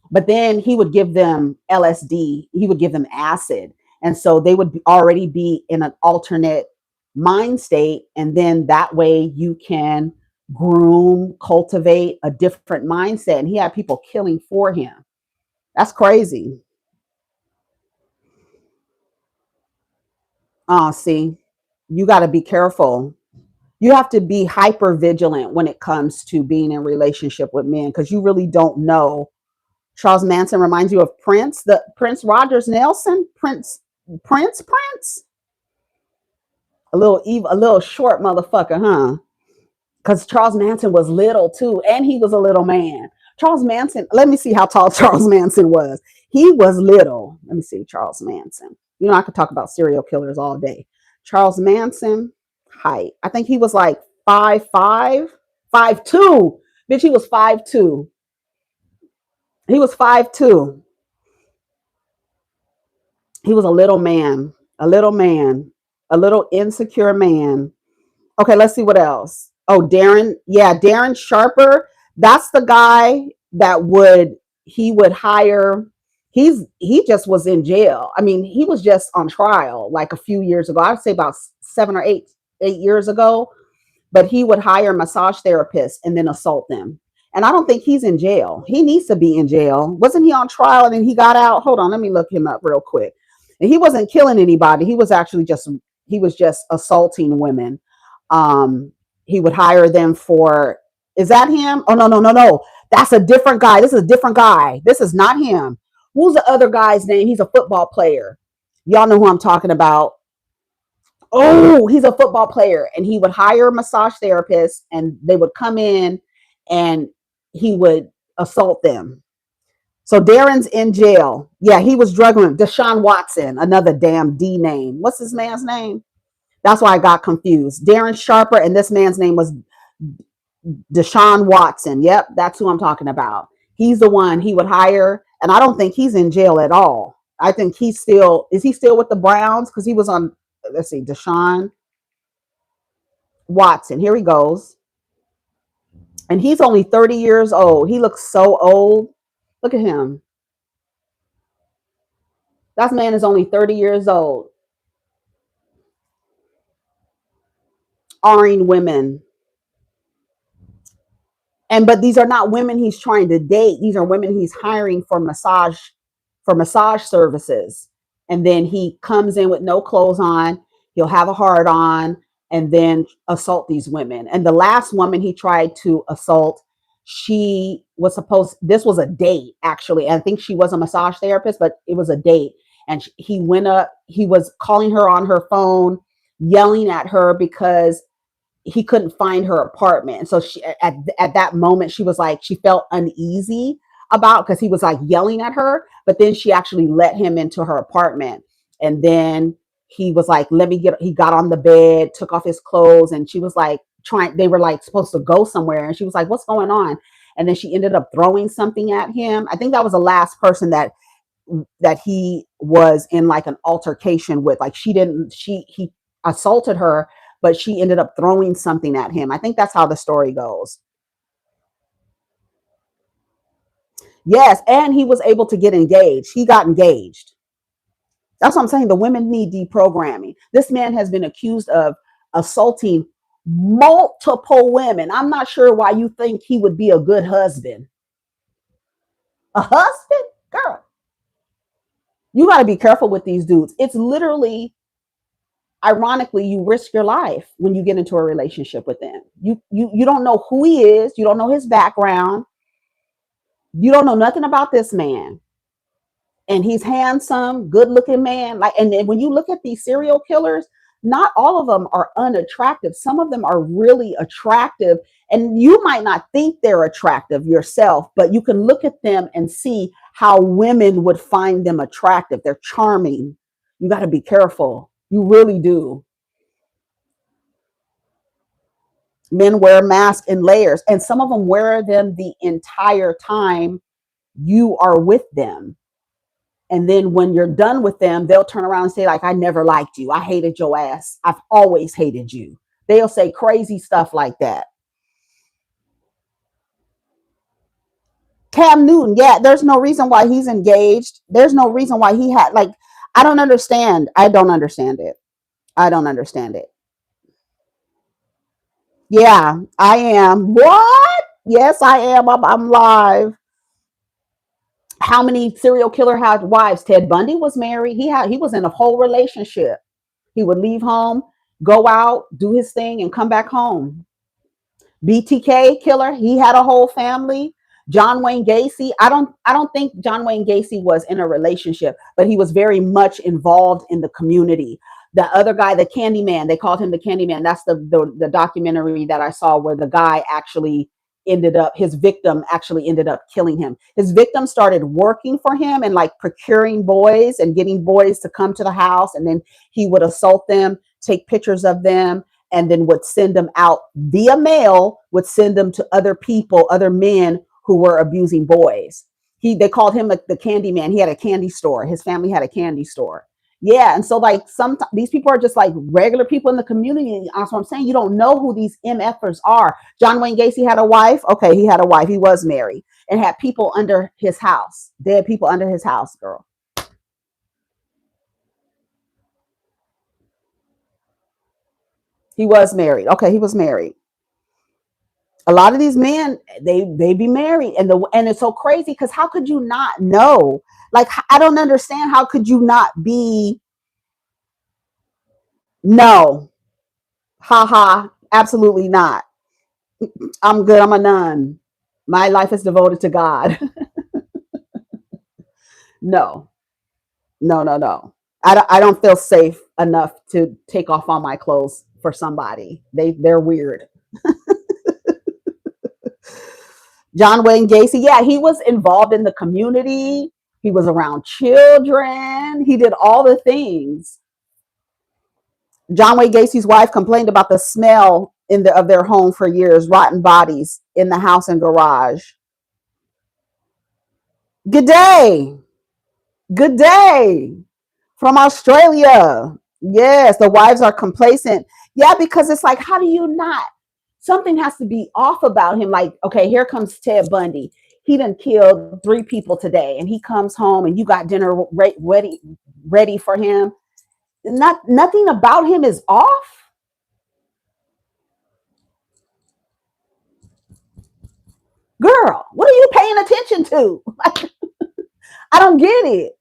S1: But then he would give them LSD. He would give them acid. And so they would already be in an alternate mind state. And then that way you can groom, cultivate a different mindset. And he had people killing for him. That's crazy. Oh, see, you got to be careful. You have to be hyper vigilant when it comes to being in relationship with men because you really don't know. Charles Manson reminds you of Prince, the Prince Rogers Nelson, Prince, a little evil, a little short motherfucker, huh? Because Charles Manson was little too, and he was a little man. Charles Manson, let me see how tall Charles Manson was. He was little. Let me see, Charles Manson. You know, I could talk about serial killers all day. Charles Manson, height. I think he was like 5'5", 5'2". Bitch, he was 5'2". He was 5'2". He was a little man, a little insecure man. Okay, let's see what else. Oh, Darren. Yeah, Darren Sharper. That's the guy that he would hire. He just was in jail. I mean, he was just on trial like a few years ago. I'd say about 7 or 8 years ago. But he would hire massage therapists and then assault them. And I don't think he's in jail. He needs to be in jail. Wasn't he on trial and then he got out? Hold on, let me look him up real quick. And he wasn't killing anybody. He was just assaulting women. He would hire them for, is that him? Oh, no, no, no, no. That's a different guy. This is a different guy. This is not him. Who's the other guy's name? He's a football player. Y'all know who I'm talking about. Oh, he's a football player. And he would hire massage therapists and they would come in and he would assault them. So Darren's in jail. Yeah, he was drugging Deshaun Watson, another damn D name. What's this man's name? That's why I got confused. Darren Sharper, and this man's name was Deshaun Watson. Yep, that's who I'm talking about. He's the one he would hire, and I don't think he's in jail at all. I think he's still, is he still with the Browns? Because he was on, let's see, Deshaun Watson. Here he goes. And he's only 30 years old. He looks so old. Look at him. That man is only 30 years old. R-ing women. But these are not women he's trying to date. These are women he's hiring for massage services. And then he comes in with no clothes on. He'll have a hard on and then assault these women. And the last woman he tried to assault, this was a date actually. I think she was a massage therapist, but it was a date. And he went up, he was calling her on her phone, yelling at her because he couldn't find her apartment. And so she, at that moment, she was like, she felt uneasy about, because he was like yelling at her, but then she actually let him into her apartment. And then he was like, he got on the bed, took off his clothes. And she was like, they were like supposed to go somewhere. And she was like, what's going on? And then she ended up throwing something at him. I think that was the last person that he was in like an altercation with. Like he assaulted her, but she ended up throwing something at him. I think that's how the story goes. Yes, and he was able to get engaged. He got engaged. That's what I'm saying. The women need deprogramming. This man has been accused of assaulting multiple women. I'm not sure why you think he would be a good husband. A husband? Girl, you got to be careful with these dudes. It's literally, ironically, you risk your life when you get into a relationship with them. You don't know who he is. You don't know his background. You don't know nothing about this man. And he's handsome, good looking man. Like, and then when you look at these serial killers, not all of them are unattractive. Some of them are really attractive. And you might not think they're attractive yourself, but you can look at them and see how women would find them attractive. They're charming. You got to be careful. You really do. Men wear masks and layers, and some of them wear them the entire time you are with them. And then when you're done with them, they'll turn around and say, like, I never liked you. I hated your ass. I've always hated you. They'll say crazy stuff like that. Cam Newton, yeah, there's no reason why he's engaged. There's no reason why he had, like, I don't understand. I don't understand it. I don't understand it. Yeah, I am. What? Yes, I am. I'm live. How many serial killer had wives? Ted Bundy was married. He was in a whole relationship. He would leave home, go out, do his thing, and come back home. BTK killer, he had a whole family. John Wayne Gacy, I don't think John Wayne Gacy was in a relationship, but he was very much involved in the community. The other guy, the Candyman, they called him the Candyman. That's the documentary that I saw where the guy actually his victim actually ended up killing him. His victim started working for him and like procuring boys and getting boys to come to the house, and then he would assault them, take pictures of them, and then would send them out via mail, would send them to other people, other men who were abusing boys. They called him the candy man. He had a candy store. His family had a candy store. Yeah. And so like these people are just like regular people in the community. That's what I'm saying. You don't know who these MFers are. John Wayne Gacy had a wife. Okay. He had a wife. He was married and had people under his house, dead people under his house, girl. He was married. Okay. He was married. A lot of these men, they be married, and it's so crazy because how could you not know? Like, I don't understand. How could you not be? No, haha, absolutely not. I'm good. I'm a nun. My life is devoted to God. No, no, no, no. I don't feel safe enough to take off all my clothes for somebody. They're weird. John Wayne Gacy, yeah, he was involved in the community. He was around children. He did all the things. John Wayne Gacy's wife complained about the smell of their home for years, rotten bodies in the house and garage. Good day. Good day from Australia. Yes, the wives are complacent. Yeah, because it's like, how do you not? Something has to be off about him. Like, okay, here comes Ted Bundy. He done killed 3 people today, and he comes home, and you got dinner ready for him. Nothing about him is off. Girl, what are you paying attention to? I don't get it.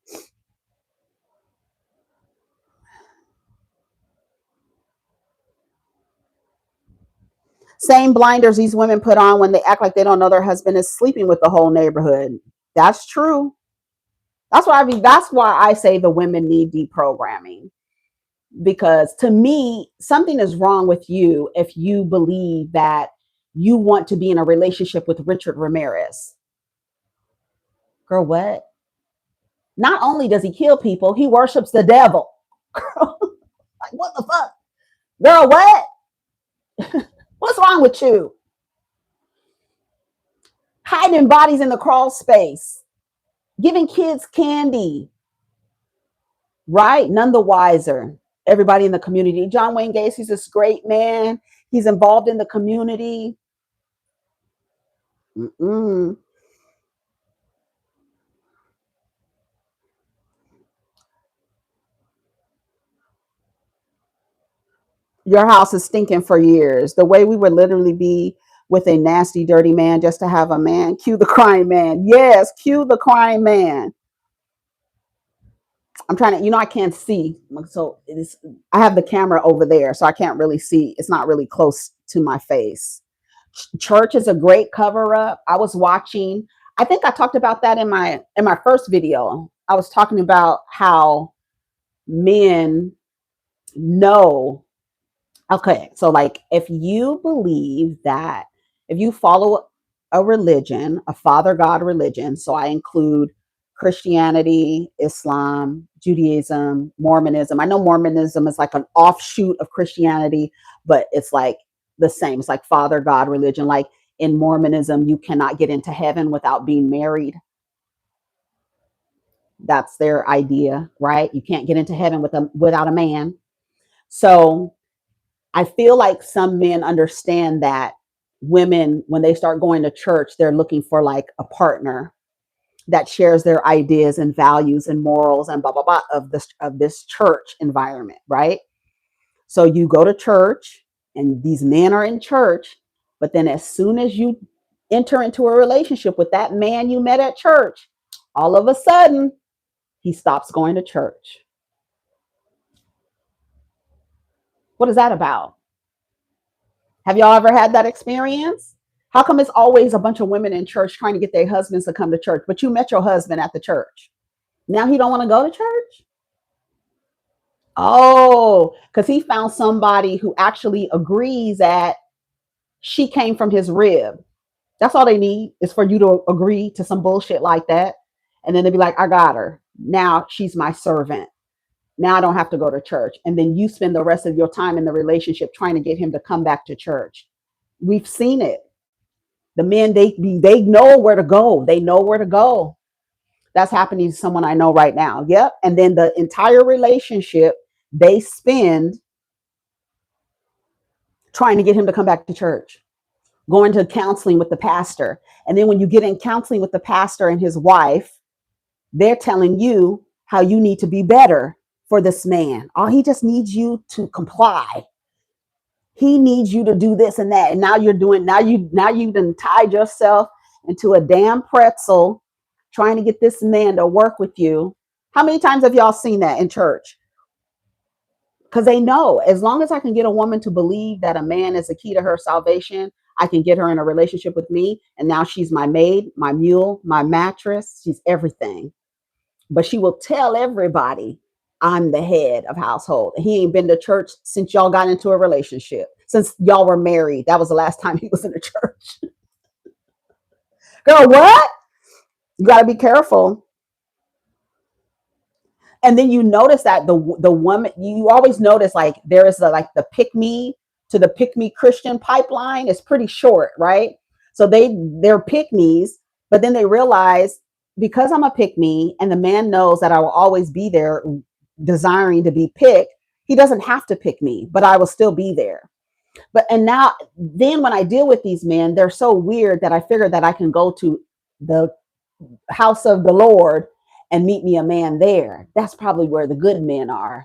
S1: Same blinders these women put on when they act like they don't know their husband is sleeping with the whole neighborhood. That's true. That's why I say the women need deprogramming. Because to me, something is wrong with you if you believe that you want to be in a relationship with Richard Ramirez. Girl, what? Not only does he kill people, he worships the devil. Girl, like, what the fuck? Girl, what? What's wrong with you? Hiding bodies in the crawl space, giving kids candy, right? None the wiser. Everybody in the community. John Wayne Gacy's this great man. He's involved in the community. Mm-mm. Your house is stinking for years. The way we would literally be with a nasty, dirty man just to have a man. Cue the crying man. Yes, cue the crying man. I'm trying to, I can't see. So it is, I have the camera over there, so I can't really see. It's not really close to my face. Church is a great cover up. I was watching, I think I talked about that in my first video. I was talking about how men know. Okay, so like if you believe that, if you follow a religion, a father God religion, so I include Christianity, Islam, Judaism, Mormonism. I know Mormonism is like an offshoot of Christianity, but it's like the same. It's like father God religion. Like in Mormonism, you cannot get into heaven without being married. That's their idea, right? You can't get into heaven without a man. So I feel like some men understand that women, when they start going to church, they're looking for like a partner that shares their ideas and values and morals and blah blah blah of this church environment, right? So you go to church and these men are in church, but then as soon as you enter into a relationship with that man you met at church, all of a sudden he stops going to church. What is that about? Have y'all ever had that experience? How come it's always a bunch of women in church trying to get their husbands to come to church, but you met your husband at the church? Now he don't want to go to church? Oh, because he found somebody who actually agrees that she came from his rib. That's all they need is for you to agree to some bullshit like that. And then they'd be like, I got her. Now she's my servant. Now I don't have to go to church. And then you spend the rest of your time in the relationship trying to get him to come back to church. We've seen it. The men, they know where to go. They know where to go. That's happening to someone I know right now. Yep. And then the entire relationship they spend trying to get him to come back to church, going to counseling with the pastor. And then when you get in counseling with the pastor and his wife, they're telling you how you need to be better for this man. Oh, he just needs you to comply. He needs you to do this and that. And now you done tied yourself into a damn pretzel trying to get this man to work with you. How many times have y'all seen that in church? Because they know as long as I can get a woman to believe that a man is the key to her salvation, I can get her in a relationship with me. And now she's my maid, my mule, my mattress. She's everything. But she will tell everybody I'm the head of household. He ain't been to church since y'all got into a relationship, since y'all were married. That was the last time he was in the church. Girl, what? You got to be careful. And then you notice that the woman, you always notice like there is like the pick me to the pick me Christian pipeline is pretty short, right? So they're pick me's, but then they realize because I'm a pick me and the man knows that I will always be there desiring to be picked, he doesn't have to pick me, but I will still be there. But and now then when I deal with these men, they're so weird that I figure that I can go to the house of the Lord and meet me a man there. That's probably where the good men are.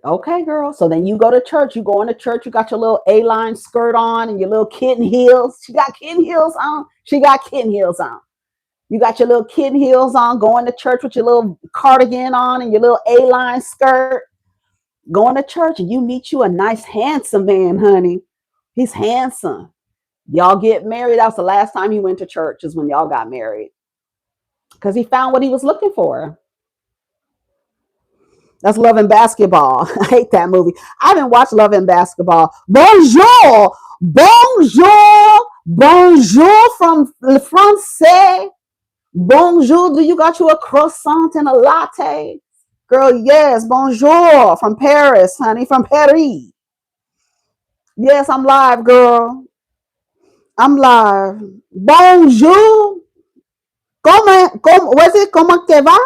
S1: Okay, girl. So then you go to church. You go into church. You got your little A-line skirt on and your little kitten heels. She got kitten heels on. She got kitten heels on. You got your little kitten heels on, going to church with your little cardigan on and your little A-line skirt. Going to church and you meet you a nice, handsome man, honey. He's handsome. Y'all get married. That was the last time he went to church is when y'all got married. Because he found what he was looking for. That's Love and Basketball. I hate that movie. I haven't watched Love and Basketball. Bonjour. Bonjour. Bonjour from Le Francais. Bonjour. Do you got you a croissant and a latte? Girl, yes. Bonjour from Paris, honey. From Paris. Yes, I'm live, girl. I'm live. Bonjour. Comment que va?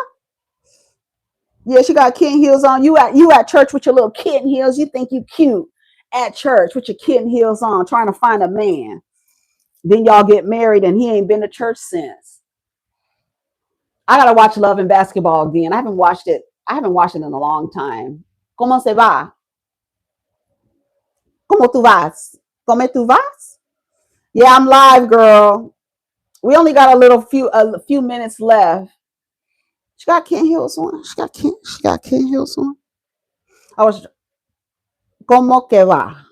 S1: Yeah, she got kitten heels on. You at church with your little kitten heels. You think you cute at church with your kitten heels on, trying to find a man. Then y'all get married and he ain't been to church since. I gotta watch Love and Basketball again. I haven't watched it. I haven't watched it in a long time. ¿Cómo se va? ¿Cómo tú vas? ¿Cómo tú vas? Yeah, I'm live, girl. We only got a few minutes left. She got kitten heels on. She got kitten heels on. I was ¿Cómo que va?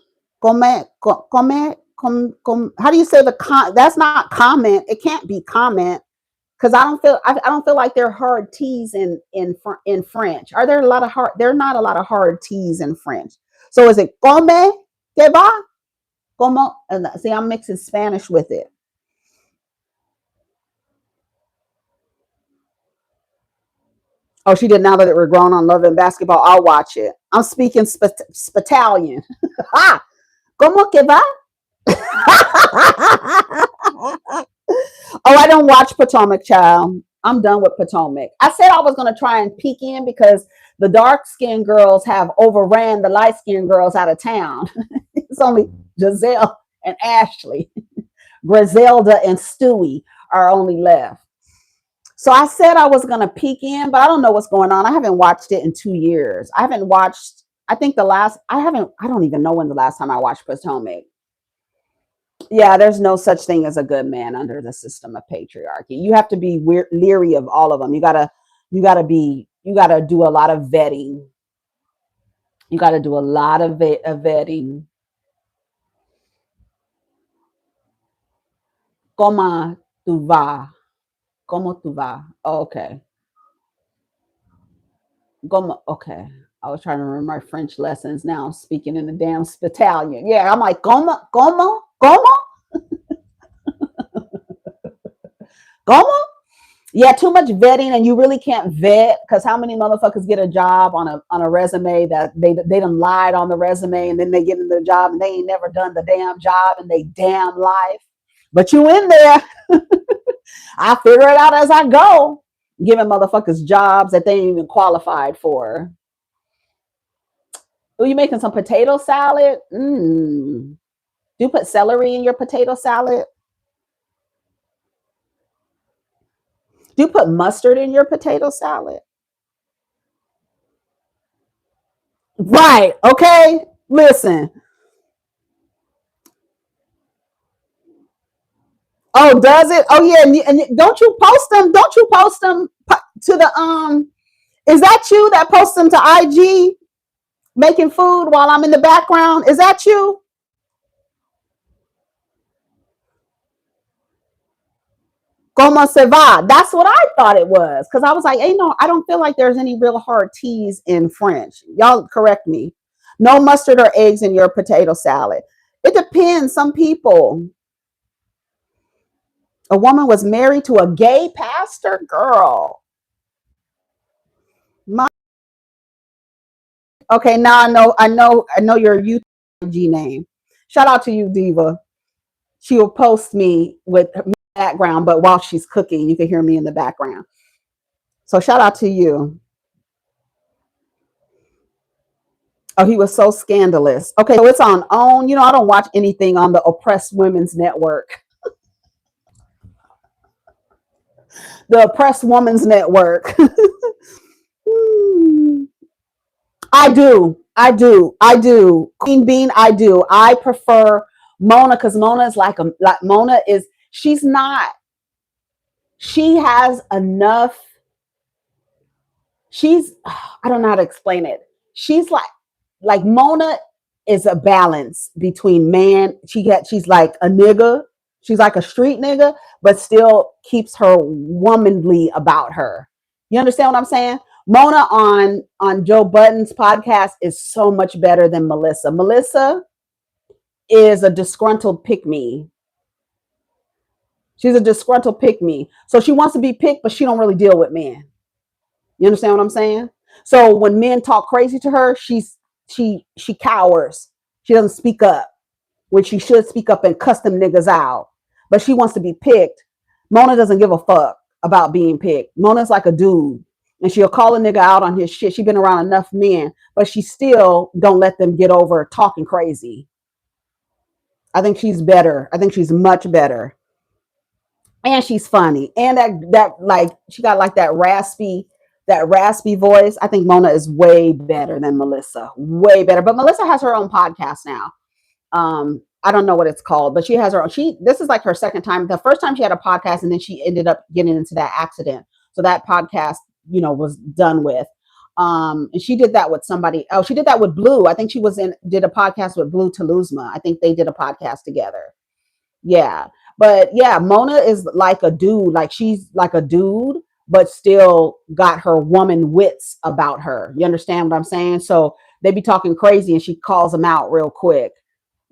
S1: How do you say the that's not comment. It can't be comment because I don't feel like there are hard T's in French. Are there a lot of hard? There are not a lot of hard T's in French. So is it come que va? Como? See, I'm mixing Spanish with it. Oh, she did. Now that we're grown on Love and Basketball, I'll watch it. I'm speaking Spitalian. Ah, como que va? Oh, I don't watch Potomac, child. I'm done with Potomac. I said I was going to try and peek in because the dark skinned girls have overran the light skinned girls out of town. It's only Giselle and Ashley. Griselda and Stewie are only left. So I said I was going to peek in, but I don't know what's going on. I haven't watched it in 2 years. I haven't watched, I think I don't even know when the last time I watched Potomac. Yeah, there's no such thing as a good man under the system of patriarchy. You have to be leery of all of them. You gotta do a lot of vetting. You gotta do a lot of vetting. Comment tu vas? Como tu vas? Oh, okay. Okay. I was trying to remember my French lessons. Now I'm speaking in the damn Spitalian. Yeah, I'm like, como? Como? Yeah, too much vetting, and you really can't vet because how many motherfuckers get a job on a resume that they done lied on the resume, and then they get into the job and they ain't never done the damn job in they damn life. But you in there. I figure it out as I go, giving motherfuckers jobs that they ain't even qualified for. Oh, you making some potato salad? Do you put celery in your potato salad? Do you put mustard in your potato salad? Right. Okay. Listen. Oh, does it? Oh yeah, and don't you post them? Don't you post them to the Is that you that posts them to IG making food while I'm in the background? Is that you? Como se va? That's what I thought it was because I was like, hey, no, I don't feel like there's any real hard T's in French. Y'all correct me. No mustard or eggs in your potato salad. It depends. Some people. A woman was married to a gay pastor. Girl, my okay. Now I know. I know your YouTube name. Shout out to you, Diva. She will post me with her background, but while she's cooking, you can hear me in the background. So shout out to you. Oh, he was so scandalous. Okay, so it's on OWN. You know, I don't watch anything on the Oppressed Women's Network. The Oppressed Women's Network. I do. I do. I do. Queen Bean, I do. I prefer Mona because Mona is like Mona is she's not, she has enough, she's I don't know how to explain it. She's like Mona is a balance between man. She's like a nigga. She's like a street nigga, but still keeps her womanly about her. You understand what I'm saying? Mona on Joe Budden's podcast is so much better than Melissa. Melissa is a disgruntled pick me. She's a disgruntled pick me. So she wants to be picked, but she don't really deal with men. You understand what I'm saying? So when men talk crazy to her, she cowers. She doesn't speak up, which she should speak up and cuss them niggas out. But she wants to be picked. Mona doesn't give a fuck about being picked. Mona's like a dude. And she'll call a nigga out on his shit. She's been around enough men, but she still don't let them get over talking crazy. I think she's better. I think she's much better. And she's funny. And that like she got like that raspy voice. I think Mona is way better than Melissa. Way better. But Melissa has her own podcast now. I don't know what it's called, but she has her own. This is like her second time. The first time she had a podcast, and then she ended up getting into that accident. So that podcast, was done with. And she did that with somebody. Oh, she did that with Blue. I think she did a podcast with Blue Taluzma. I think they did a podcast together. Yeah. But yeah, Mona is like a dude. Like she's like a dude, but still got her woman wits about her. You understand what I'm saying? So they be talking crazy and she calls them out real quick.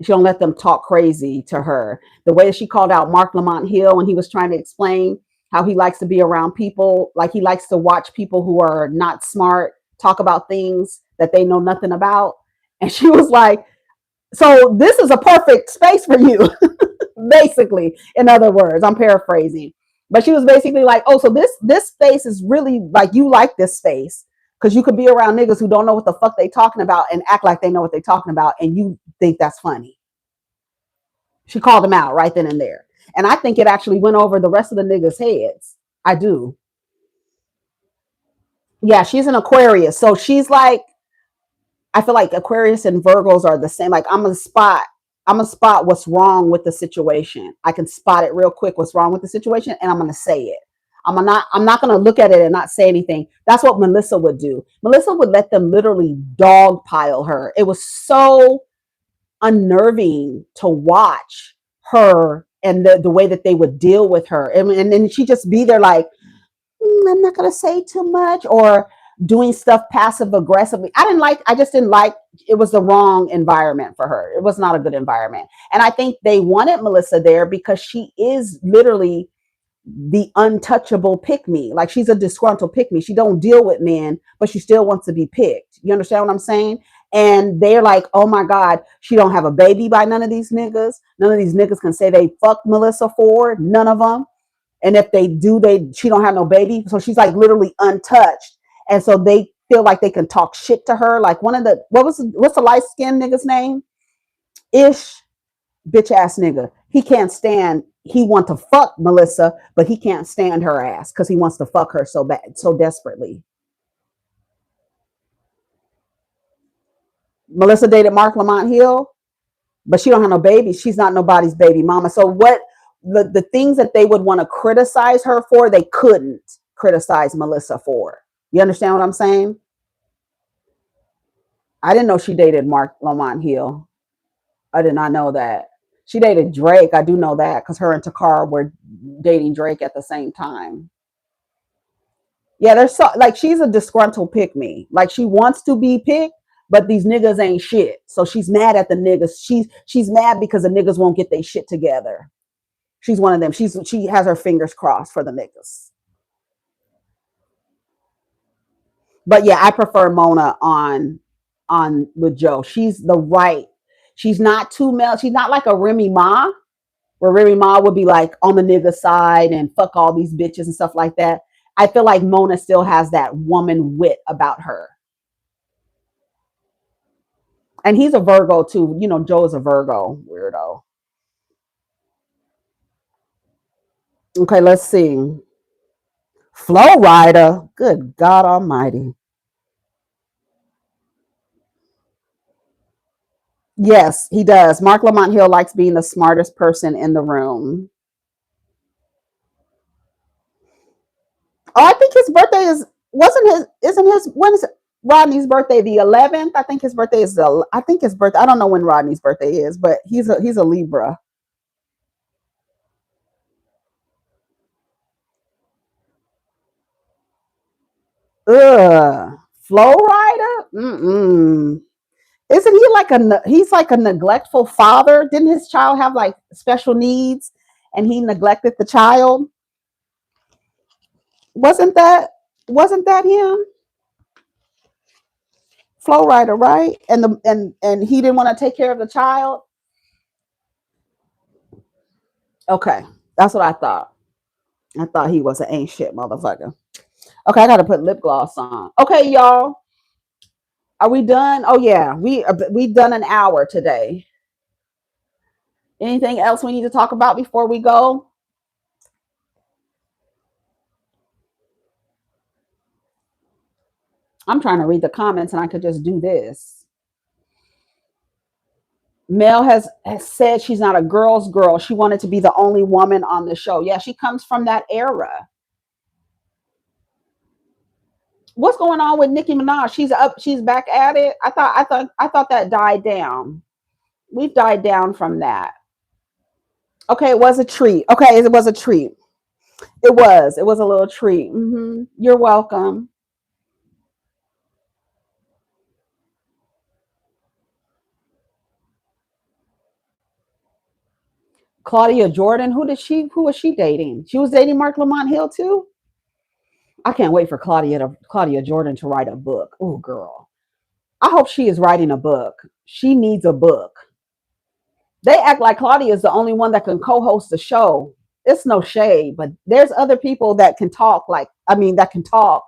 S1: She don't let them talk crazy to her. The way that she called out Mark Lamont Hill when he was trying to explain how he likes to be around people, like he likes to watch people who are not smart talk about things that they know nothing about. And she was like, so this is a perfect space for you. Basically, in other words, I'm paraphrasing. But she was basically like, oh, so this space is really like you like this space because you could be around niggas who don't know what the fuck they talking about and act like they know what they talking about and you think that's funny. She called them out right then and there. And I think it actually went over the rest of the niggas' heads. I do. Yeah, she's an Aquarius. So she's like, I feel like Aquarius and Virgos are the same. Like I'm gonna spot what's wrong with the situation. I can spot it real quick what's wrong with the situation, and I'm gonna say it. I'm not gonna look at it and not say anything. That's what Melissa would do. Melissa would let them literally dogpile her. It was so unnerving to watch her and the way that they would deal with her. And then she'd just be there like, I'm not gonna say too much, or doing stuff passive aggressively. I just didn't like, it was the wrong environment for her. It was not a good environment. And I think they wanted Melissa there because she is literally the untouchable pick me. Like she's a disgruntled pick me. She don't deal with men, but she still wants to be picked. You understand what I'm saying? And they're like, oh my God, she don't have a baby by none of these niggas. None of these niggas can say they fucked Melissa Ford. None of them. And if they do, she don't have no baby. So she's like literally untouched. And so they feel like they can talk shit to her. Like what's the light skinned nigga's name? Ish, bitch ass nigga. He want to fuck Melissa, but he can't stand her ass because he wants to fuck her so bad, so desperately. Melissa dated Mark Lamont Hill, but she don't have no baby. She's not nobody's baby mama. So what the things that they would want to criticize her for, they couldn't criticize Melissa for. You understand what I'm saying? I didn't know she dated Mark Lamont Hill. I did not know that. She dated Drake. I do know that because her and Takara were dating Drake at the same time. Yeah, there's so like she's a disgruntled pick me. Like she wants to be picked, but these niggas ain't shit. So she's mad at the niggas. She's mad because the niggas won't get their shit together. She's one of them. She has her fingers crossed for the niggas. But yeah, I prefer Mona on with Joe. She's the right. She's not too male. She's not like a Remy Ma, where Remy Ma would be like on the nigga side and fuck all these bitches and stuff like that. I feel like Mona still has that woman wit about her. And he's a Virgo too. You know, Joe is a Virgo weirdo. Okay, let's see. Flow Rider. Good God Almighty. Yes, he does. Mark Lamont Hill likes being the smartest person in the room. Oh, I think his birthday is wasn't his isn't his when is Rodney's birthday the 11th? I think his birthday is the I think his birthday. I don't know when Rodney's birthday is, but he's a Libra. Ugh, Flow Rider. Mm-mm. Isn't he like he's like a neglectful father? Didn't his child have like special needs, and he neglected the child? Wasn't that wasn't that him? Flow Rider, right? And he didn't want to take care of the child. Okay, that's what I thought. I thought he was an ain't shit motherfucker. Okay, I gotta put lip gloss on. Okay, y'all, are we done? Oh yeah, we done an hour today. Anything else we need to talk about before we go? I'm trying to read the comments and I could just do this. Mel has said she's not a girl's girl. She wanted to be the only woman on the show. Yeah, she comes from that era. What's going on with Nicki Minaj? She's up. She's back at it. I thought that died down. We've died down from that. Okay, it was a treat. Okay, it was a treat. It was. It was a little treat. You're welcome. Claudia Jordan. Who was she dating? She was dating Mark Lamont Hill too. I can't wait for Claudia Jordan to write a book. Oh, girl. I hope she is writing a book. She needs a book. They act like Claudia is the only one that can co-host the show. It's no shade, but there's other people that can talk that can talk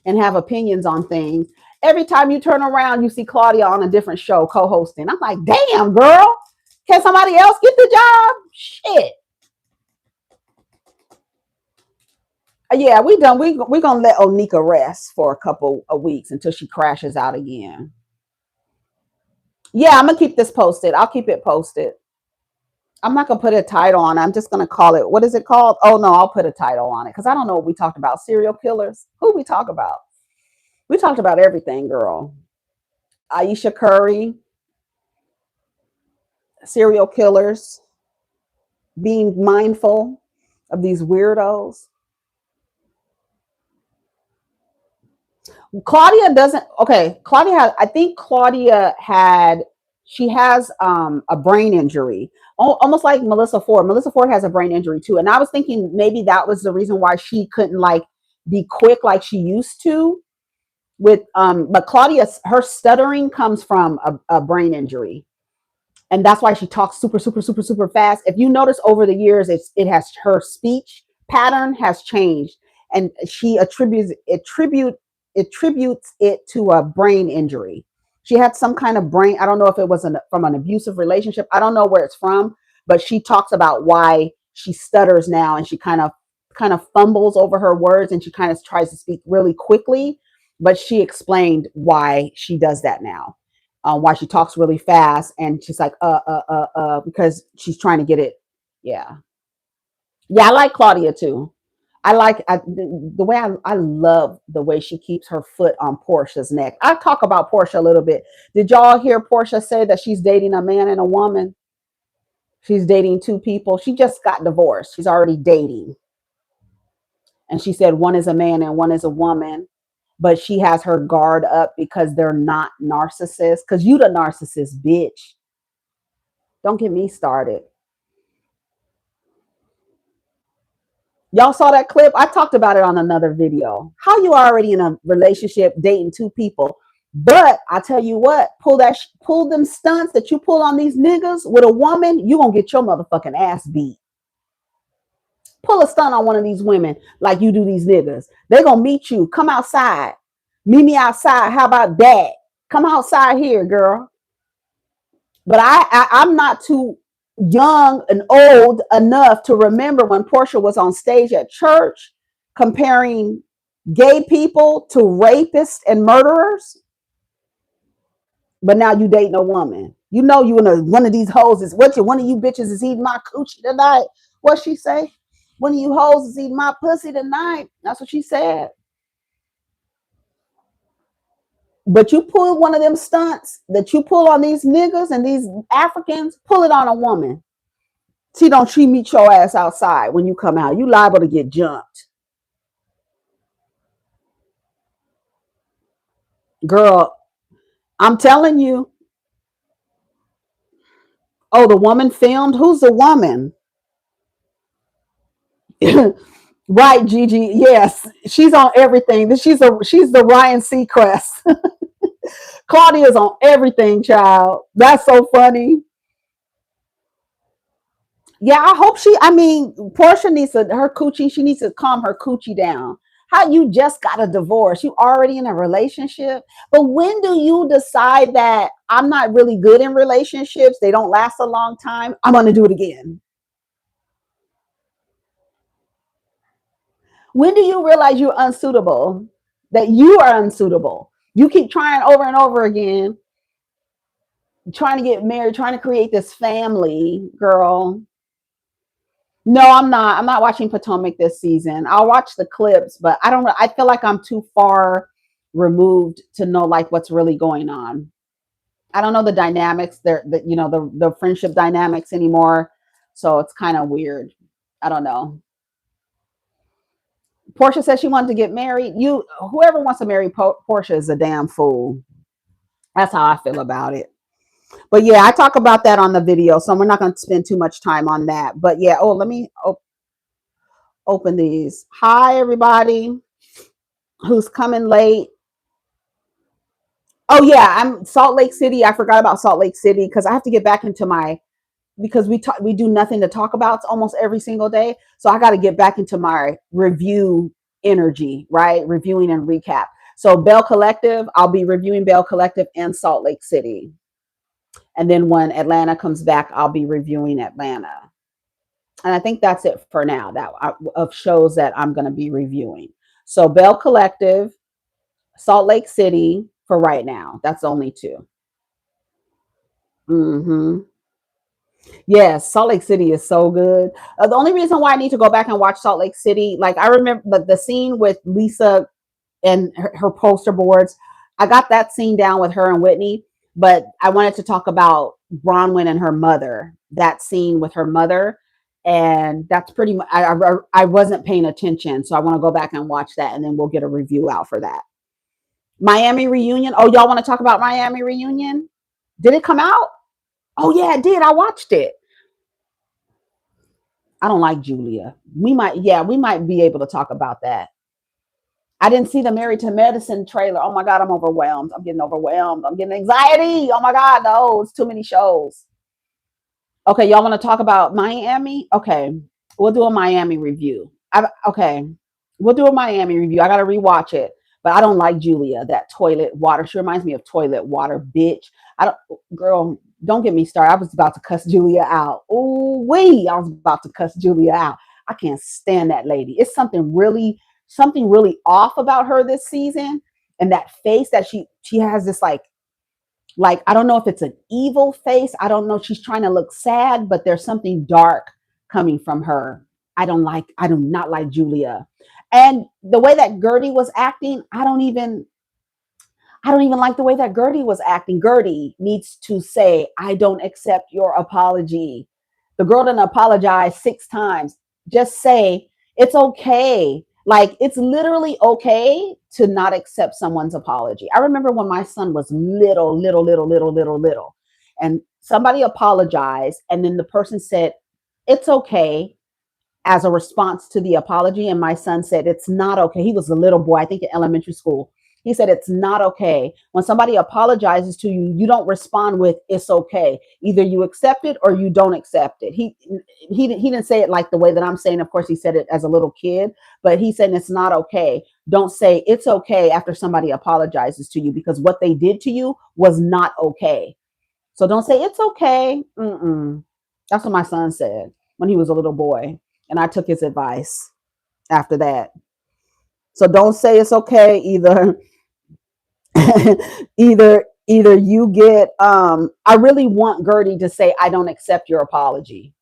S1: and have opinions on things. Every time you turn around, you see Claudia on a different show co-hosting. I'm like, damn, girl. Can somebody else get the job? Shit. Yeah, we done. We gonna let Onika rest for a couple of weeks until she crashes out again. Yeah, I'm gonna keep this posted. I'll keep it posted. I'm not gonna put a title on it. I'm just gonna call it. What is it called? Oh no, I'll put a title on it because I don't know what we talked about. Serial killers. Who we talk about? We talked about everything, girl. Ayesha Curry, serial killers, being mindful of these weirdos. Claudia doesn't. Okay, Claudia has. I think Claudia had. She has a brain injury, almost like Melissa Ford. Melissa Ford has a brain injury too, and I was thinking maybe that was the reason why she couldn't like be quick like she used to. With but Claudia, her stuttering comes from a brain injury, and that's why she talks super super super super fast. If you notice over the years, it has her speech pattern has changed, and she attributes it to a brain injury. She had some kind of brain. I don't know if it was from an abusive relationship. I don't know where it's from, but she talks about why she stutters now, and she kind of fumbles over her words, and she kind of tries to speak really quickly. But she explained why she does that now. why she talks really fast, and she's like, because she's trying to get it. Yeah. Yeah, I like Claudia too. The way I love the way she keeps her foot on Portia's neck. I talk about Portia a little bit. Did y'all hear Portia say that she's dating a man and a woman? She's dating two people. She just got divorced. She's already dating. And she said one is a man and one is a woman, but she has her guard up because they're not narcissists. Because you the narcissist, bitch. Don't get me started. Y'all saw that clip? I talked about it on another video. How you already in a relationship dating two people, but I tell you what, pull them stunts that you pull on these niggas with a woman, you gonna get your motherfucking ass beat. Pull a stunt on one of these women like you do these niggas. They gonna meet you. Come outside. Meet me outside. How about that? Come outside here, girl. But I'm not too young and old enough to remember when Portia was on stage at church comparing gay people to rapists and murderers. But now you dating a woman. You know you in one of these hoes is what you one of you bitches is eating my coochie tonight. What she say? One of you hoes is eating my pussy tonight. That's what she said. But you pull one of them stunts that you pull on these niggas and these Africans, pull it on a woman. See, don't she meet your ass outside when you come out. You liable to get jumped. Girl, I'm telling you. Oh, the woman filmed? Who's the woman? Right, Gigi. Yes, she's on everything. She's the Ryan Seacrest. Claudia's on everything, child. That's so funny. Yeah, I hope Portia needs her coochie. She needs to calm her coochie down. How you just got a divorce? You already in a relationship? But when do you decide that I'm not really good in relationships? They don't last a long time. I'm going to do it again. When do you realize you're unsuitable? That you are unsuitable. You keep trying over and over again, trying to get married, trying to create this family, girl. No, I'm not. I'm not watching Potomac this season. I'll watch the clips, but I feel like I'm too far removed to know like what's really going on. I don't know the dynamics there, the friendship dynamics anymore. So it's kind of weird. I don't know. Portia said she wanted to get married. Whoever wants to marry Portia is a damn fool. That's how I feel about it. But yeah, I talk about that on the video, so we're not going to spend too much time on that. But yeah, let me open these. Hi, everybody who's coming late. Oh yeah, I'm Salt Lake City. I forgot about Salt Lake City because I have to get back into because we do nothing to talk about almost every single day. So I got to get back into my review energy, right? Reviewing and recap. So Bell Collective, I'll be reviewing Bell Collective and Salt Lake City. And then when Atlanta comes back, I'll be reviewing Atlanta. And I think that's it for now, of shows that I'm going to be reviewing. So Bell Collective, Salt Lake City for right now. That's only two. Mm-hmm. Yes, Salt Lake City is so good. The only reason why I need to go back and watch Salt Lake City, like I remember the scene with Lisa and her poster boards. I got that scene down with her and Whitney, but I wanted to talk about Bronwyn and her mother, that scene with her mother. And that's pretty much, I wasn't paying attention. So I want to go back and watch that, and then we'll get a review out for that. Miami Reunion. Oh, y'all want to talk about Miami Reunion? Did it come out? Oh yeah, it did. I watched it. I don't like Julia. We might be able to talk about that. I didn't see the Married to Medicine trailer. Oh my God, I'm overwhelmed. I'm getting overwhelmed. I'm getting anxiety. Oh my God, no, it's too many shows. Okay, y'all want to talk about Miami? Okay, we'll do a Miami review. We'll do a Miami review. I got to rewatch it, but I don't like Julia, that toilet water. She reminds me of toilet water, bitch. Girl, don't get me started. I was about to cuss Julia out. Oh, I was about to cuss Julia out. I can't stand that lady. It's something really off about her this season, and that face that she has, this like Like, I don't know if it's an evil face. I don't know. She's trying to look sad, but there's something dark coming from her. I do not like Julia. And the way that Gertie was acting, I don't even like the way that Gertie was acting. Gertie needs to say, I don't accept your apology. The girl didn't apologize 6 times. Just say, it's okay. Like, it's literally okay to not accept someone's apology. I remember when my son was little, and somebody apologized, and then the person said, it's okay, as a response to the apology. And my son said, it's not okay. He was a little boy, I think in elementary school. He said, it's not okay. When somebody apologizes to you, you don't respond with, it's okay. Either you accept it or you don't accept it. He didn't say it like the way that I'm saying. Of course, he said it as a little kid, but he said, it's not okay. Don't say it's okay after somebody apologizes to you, because what they did to you was not okay. So don't say it's okay. Mm-mm. That's what my son said when he was a little boy. And I took his advice after that. So don't say it's okay either. Either you get I really want Gertie to say, I don't accept your apology.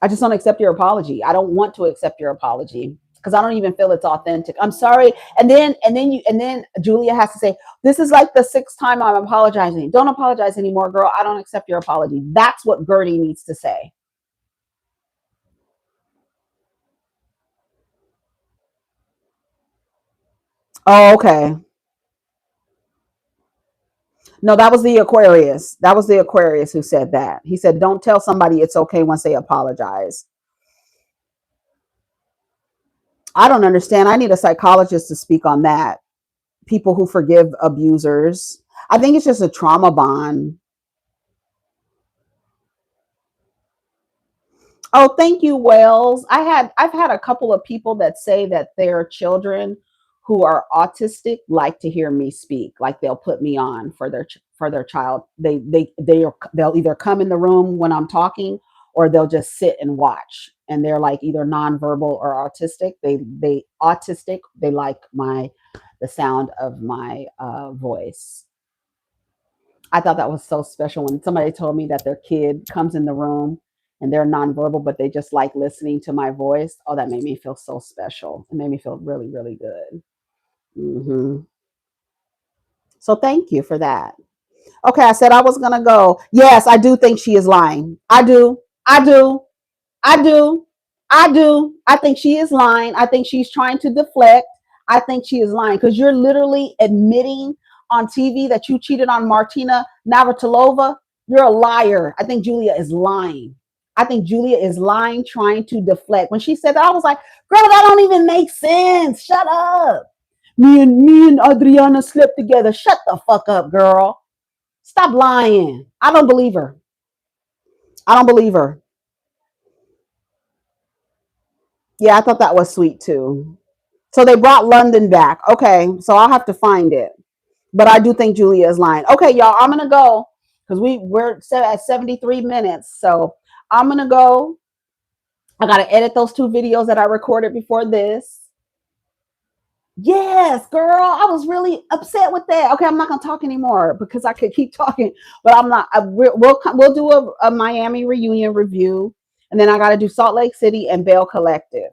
S1: I just don't accept your apology. I don't want to accept your apology because I don't even feel it's authentic. I'm sorry. And then Julia has to say, this is like the 6th time I'm apologizing. Don't apologize anymore, girl. I don't accept your apology. That's what Gertie needs to say. Oh, okay. No, that was the Aquarius. That was the Aquarius who said that. He said, don't tell somebody it's okay once they apologize. I don't understand. I need a psychologist to speak on that. People who forgive abusers. I think it's just a trauma bond. Oh, thank you, Wells. I've had a couple of people that say that their children who are autistic like to hear me speak. Like, they'll put me on for their child. They'll either come in the room when I'm talking, or they'll just sit and watch. And they're like either nonverbal or autistic. They autistic. They like the sound of my voice. I thought that was so special when somebody told me that their kid comes in the room and they're nonverbal, but they just like listening to my voice. Oh, that made me feel so special. It made me feel really, really good. Hmm. So thank you for that. Okay, I said I was gonna go. Yes, I do think she is lying. I do. I do. I do. I do. I think she is lying. I think she's trying to deflect. I think she is lying because you're literally admitting on TV that you cheated on Martina Navratilova. You're a liar. I think Julia is lying. I think Julia is lying, trying to deflect. When she said that, I was like, girl, that don't even make sense. Shut up. Me and Adriana slept together. Shut the fuck up, girl. Stop lying. I don't believe her. I don't believe her. Yeah, I thought that was sweet too. So they brought London back. Okay, so I'll have to find it. But I do think Julia is lying. Okay, y'all, I'm gonna go because we're at 73 minutes. So I'm gonna go. I gotta edit those 2 videos that I recorded before this. Yes, girl, I was really upset with that. Okay, I'm not gonna talk anymore because I could keep talking, but I'm not. We'll do a Miami reunion review, and then I got to do Salt Lake City and Vail Collective.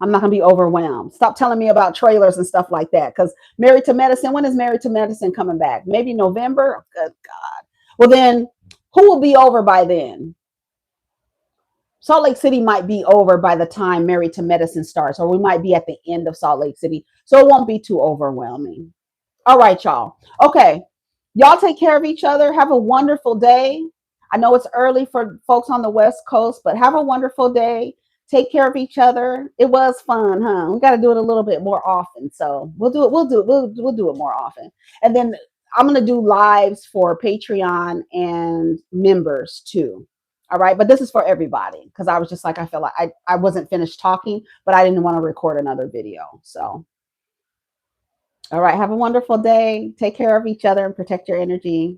S1: I'm not gonna be overwhelmed. Stop telling me about trailers and stuff like that. Because Married to Medicine, when is Married to Medicine coming back? Maybe November. Oh, good God. Well, then who will be over by then? Salt Lake City might be over by the time Married to Medicine starts, or we might be at the end of Salt Lake City, so it won't be too overwhelming. All right, y'all. Okay, y'all take care of each other. Have a wonderful day. I know it's early for folks on the West Coast, but have a wonderful day. Take care of each other. It was fun, huh? We got to do it a little bit more often. So we'll do it. We'll do it more often. And then I'm gonna do lives for Patreon and members too. All right, but this is for everybody because I was just like I felt like I wasn't finished talking, but I didn't want to record another video. So all right, have a wonderful day. Take care of each other and protect your energy.